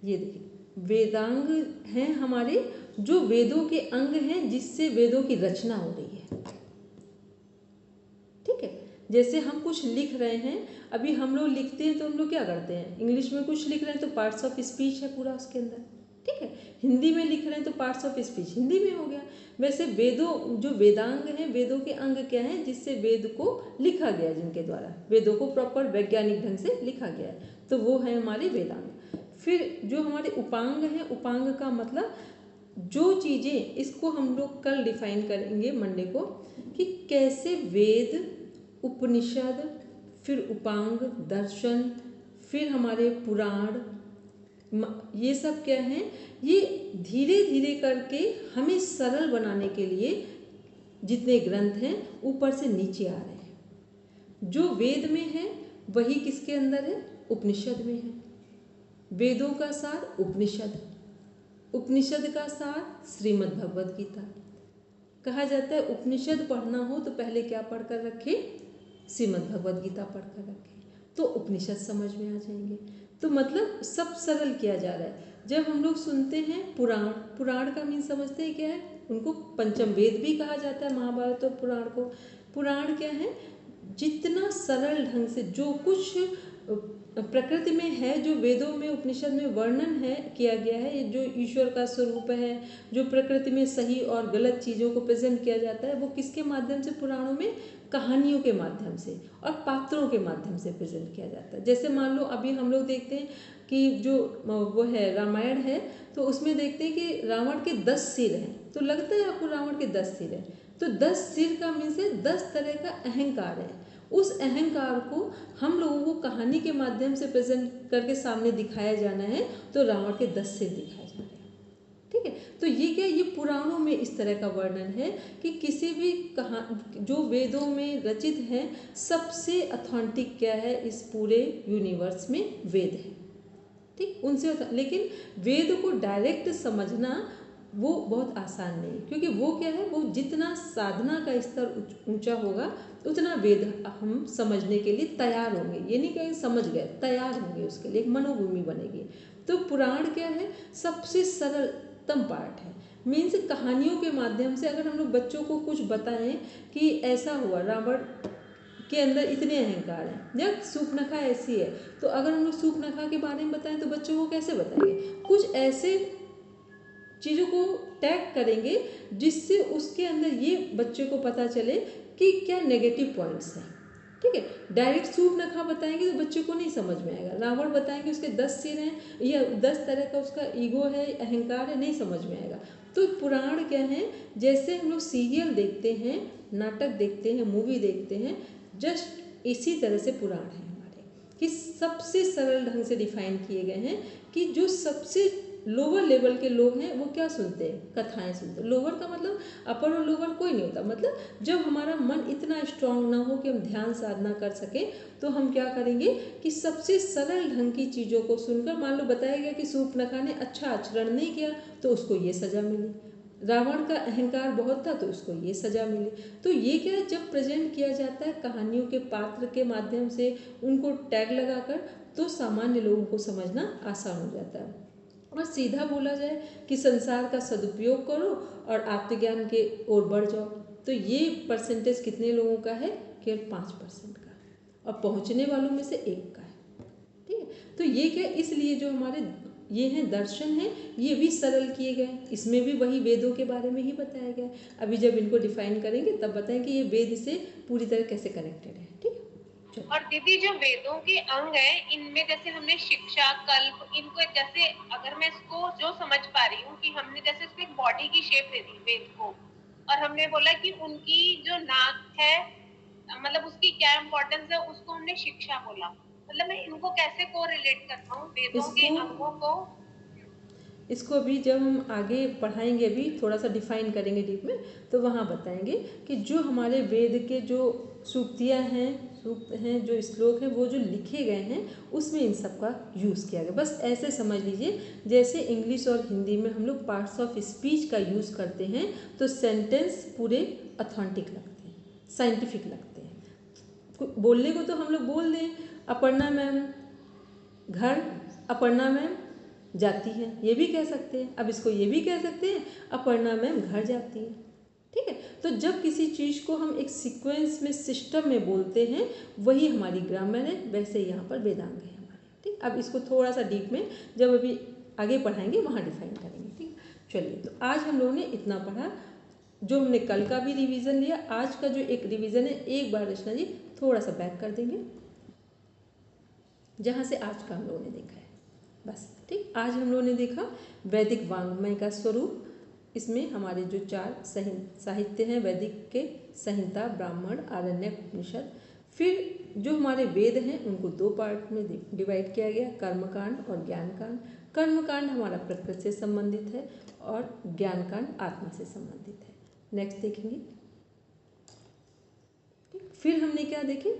Speaker 1: ये देखिए, वेदांग हैं हमारे जो वेदों के अंग हैं, जिससे वेदों की रचना हो रही है। ठीक है, जैसे हम कुछ लिख रहे हैं, अभी हम लोग लिखते हैं तो हम लोग क्या करते हैं? इंग्लिश में कुछ लिख रहे हैं तो पार्ट्स ऑफ स्पीच है पूरा उसके अंदर। ठीक है, हिंदी में लिख रहे हैं तो पार्ट्स ऑफ स्पीच हिंदी में हो गया। वैसे वेदों जो वेदांग हैं, वेदों के अंग क्या हैं जिससे वेद को लिखा गया, जिनके द्वारा वेदों को प्रॉपर वैज्ञानिक ढंग से लिखा गया है, तो वो है हमारे वेदांग। फिर जो हमारे उपांग हैं, उपांग का मतलब जो चीज़ें, इसको हम लोग कल डिफाइन करेंगे मंडे को, कि कैसे वेद, उपनिषद, फिर उपांग, दर्शन, फिर हमारे पुराण, ये सब क्या हैं, ये धीरे धीरे करके हमें सरल बनाने के लिए जितने ग्रंथ हैं ऊपर से नीचे आ रहे हैं। जो वेद में है वही किसके अंदर है? उपनिषद में है। वेदों का सार उपनिषद, उपनिषद का सार श्रीमद् भगवद गीता, कहा जाता है उपनिषद पढ़ना हो तो पहले क्या पढ़कर रखे, श्रीमद् भगवद गीता पढ़कर रखे, तो उपनिषद समझ में आ जाएंगे। तो मतलब सब सरल किया जा रहा है। जब हम लोग सुनते हैं पुराण, पुराण का मीन समझते हैं क्या है, उनको पंचम वेद भी कहा जाता है, महाभारत और पुराण को। पुराण क्या है, जितना सरल ढंग से जो कुछ प्रकृति में है, जो वेदों में उपनिषद में वर्णन है किया गया है, जो ईश्वर का स्वरूप है, जो प्रकृति में सही और गलत चीज़ों को प्रेजेंट किया जाता है, वो किसके माध्यम से, पुराणों में कहानियों के माध्यम से और पात्रों के माध्यम से प्रेजेंट किया जाता है। जैसे मान लो अभी हम लोग देखते हैं कि जो वो है रामायण है, तो उसमें देखते हैं कि रावण के 10 सिर हैं, तो लगता है आपको रावण के 10 सिर हैं, तो 10 सिर का मीन से 10 तरह का अहंकार है। उस अहंकार को हम लोगों को कहानी के माध्यम से प्रेजेंट करके सामने दिखाया जाना है, तो रावण के 10 सिर दिखाए जा रहे हैं। ठीक है, तो ये क्या, ये पुराणों में इस तरह का वर्णन है कि किसी भी जो वेदों में रचित है, सबसे अथेंटिक क्या है इस पूरे यूनिवर्स में, वेद है। ठीक, उनसे लेकिन वेद को डायरेक्ट समझना वो बहुत आसान नहीं, क्योंकि वो क्या है, वो जितना साधना का स्तर ऊंचा होगा उतना वेद हम समझने के लिए तैयार होंगे। ये नहीं कहेंगे समझ गए, तैयार होंगे, उसके लिए एक मनोभूमि बनेगी। तो पुराण क्या है, सबसे सरलतम पार्ट है। मीन्स कहानियों के माध्यम से अगर हम लोग बच्चों को कुछ बताएं कि ऐसा हुआ, रावण के अंदर इतने अहंकार हैं, या सूर्पनखा ऐसी है, तो अगर हम लोग सूर्पनखा के बारे में बताएं तो बच्चों को कैसे बताएंगे, कुछ ऐसे चीज़ों को टैग करेंगे जिससे उसके अंदर ये बच्चे को पता चले कि क्या नेगेटिव पॉइंट्स हैं। ठीक है, डायरेक्ट सूर्पनखा बताएंगे तो बच्चे को नहीं समझ में आएगा। रावण बताएंगे उसके 10 सिर हैं या 10 तरह का उसका ईगो है, अहंकार है, नहीं समझ में आएगा। तो पुराण क्या है, जैसे हम लोग सीरियल देखते हैं, नाटक देखते हैं, मूवी देखते हैं, जस्ट इसी तरह से पुराण है हमारे, कि सबसे सरल ढंग से डिफाइन किए गए हैं कि जो सबसे लोअर लेवल के लोग हैं वो क्या सुनते हैं, कथाएं सुनते हैं। लोअर का मतलब अपर और लोअर कोई नहीं होता, मतलब जब हमारा मन इतना स्ट्रांग ना हो कि हम ध्यान साधना कर सकें, तो हम क्या करेंगे कि सबसे सरल ढंग की चीज़ों को सुनकर, मान लो बताया गया कि सूर्पनखा ने अच्छा आचरण नहीं किया तो उसको ये सज़ा मिली, रावण का अहंकार बहुत था तो उसको ये सज़ा मिली। तो ये क्या, जब प्रेजेंट किया जाता है कहानियों के पात्र के माध्यम से, उनको टैग लगाकर, तो सामान्य लोगों को समझना आसान हो जाता है। और सीधा बोला जाए कि संसार का सदुपयोग करो और आत्मज्ञान के ओर बढ़ जाओ, तो ये परसेंटेज कितने लोगों का है, केवल 5% का, और पहुंचने वालों में से 1 का है। ठीक है, तो ये क्या, इसलिए जो हमारे ये हैं दर्शन हैं, ये भी सरल किए गए, इसमें भी वही वेदों के बारे में ही बताया गया। अभी जब इनको डिफाइन करेंगे तब बताएंगे ये वेद से पूरी तरह कैसे कनेक्टेड है। ठीक है,
Speaker 4: और दीदी जो वेदों के अंग है, इनमें जैसे हमने शिक्षा, कल्प, इनको जैसे अगर मैं इसको जो समझ पा रही हूँ कि हमने जैसे इसको एक बॉडी की शेप दे दी वेद को, और हमने बोला कि उनकी जो नाक है, मतलब उसकी क्या इम्पोर्टेंस है, उसको हमने शिक्षा बोला। मतलब मैं इनको कैसे को रिलेट करता हूँ वेदों के अंगों को।
Speaker 1: इसको भी जब हम आगे पढ़ाएंगे, अभी थोड़ा सा डिफाइन करेंगे डीप में, तो वहाँ बताएंगे कि जो हमारे वेद के जो सूक्तियाँ हैं, सूक्त हैं, जो श्लोक हैं, वो जो लिखे गए हैं उसमें इन सब का यूज़ किया गया। बस ऐसे समझ लीजिए जैसे इंग्लिश और हिंदी में हम लोग पार्ट्स ऑफ स्पीच का यूज़ करते हैं, तो सेंटेंस पूरे ऑथेंटिक लगते हैं, साइंटिफिक लगते हैं। बोलने को तो हम लोग बोल दें, अपर्णा मैम घर, अपर्णा मैम जाती है, ये भी कह सकते हैं। अब इसको ये भी कह सकते हैं, अपर्णा मैम घर जाती है। ठीक है, तो जब किसी चीज़ को हम एक सीक्वेंस में, सिस्टम में बोलते हैं, वही हमारी ग्रामर है, वैसे यहाँ पर वेदांग है हमारे। ठीक, अब इसको थोड़ा सा डीप में जब अभी आगे पढ़ाएंगे वहाँ डिफाइन करेंगे। ठीक, चलिए, तो आज हम लोगों ने इतना पढ़ा, जो हमने कल का भी रिवीजन लिया, आज का जो एक रिवीजन है, एक बार रचना जी थोड़ा सा बैक कर देंगे जहाँ से आज का हम लोगों ने देखा है, बस। ठीक, आज हम लोगों ने देखा वैदिक वाङ्मय का स्वरूप। इसमें हमारे जो 4 साहित्य हैं वैदिक के, संहिता, ब्राह्मण, आरण्यक, उपनिषद। फिर जो हमारे वेद हैं उनको 2 पार्ट में डिवाइड किया गया, कर्मकांड और ज्ञानकांड। कर्मकांड हमारा प्रकृति से संबंधित है और ज्ञानकांड आत्मा से संबंधित है। नेक्स्ट देखेंगे। फिर हमने क्या देखे,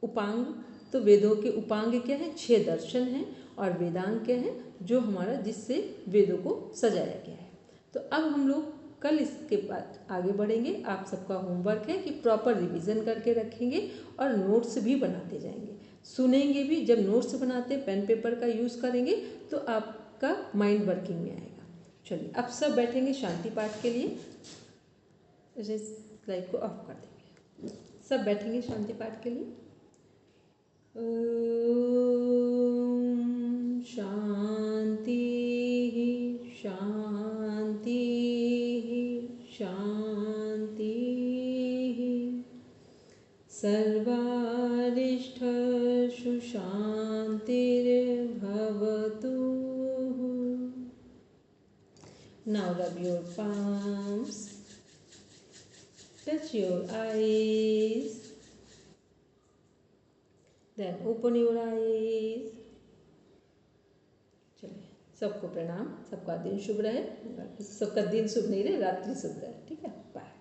Speaker 1: उपांग। तो वेदों के उपांग क्या है, 6 दर्शन हैं, और वेदांग क्या है, जो हमारा जिससे वेदों को सजाया गया है। तो अब हम लोग कल इसके बाद आगे बढ़ेंगे। आप सबका होमवर्क है कि प्रॉपर रिवीजन करके रखेंगे और नोट्स भी बनाते जाएंगे, सुनेंगे भी। जब नोट्स बनाते पेन पेपर का यूज़ करेंगे तो आपका माइंड वर्किंग में आएगा। चलिए अब सब बैठेंगे शांति पाठ के लिए। लाइट को ऑफ कर देंगे, सब बैठेंगे शांति पाठ के लिए। ओम शांति शांति शांति। सर्वारिष्ठसु शांतिर्भवतु। Now rub your palms, touch your eyes, then open your eyes. चलिए सबको प्रणाम, सबका दिन शुभ रहे। सबका दिन शुभ नहीं रहे, रात्रि शुभ रहे। ठीक है, बाय।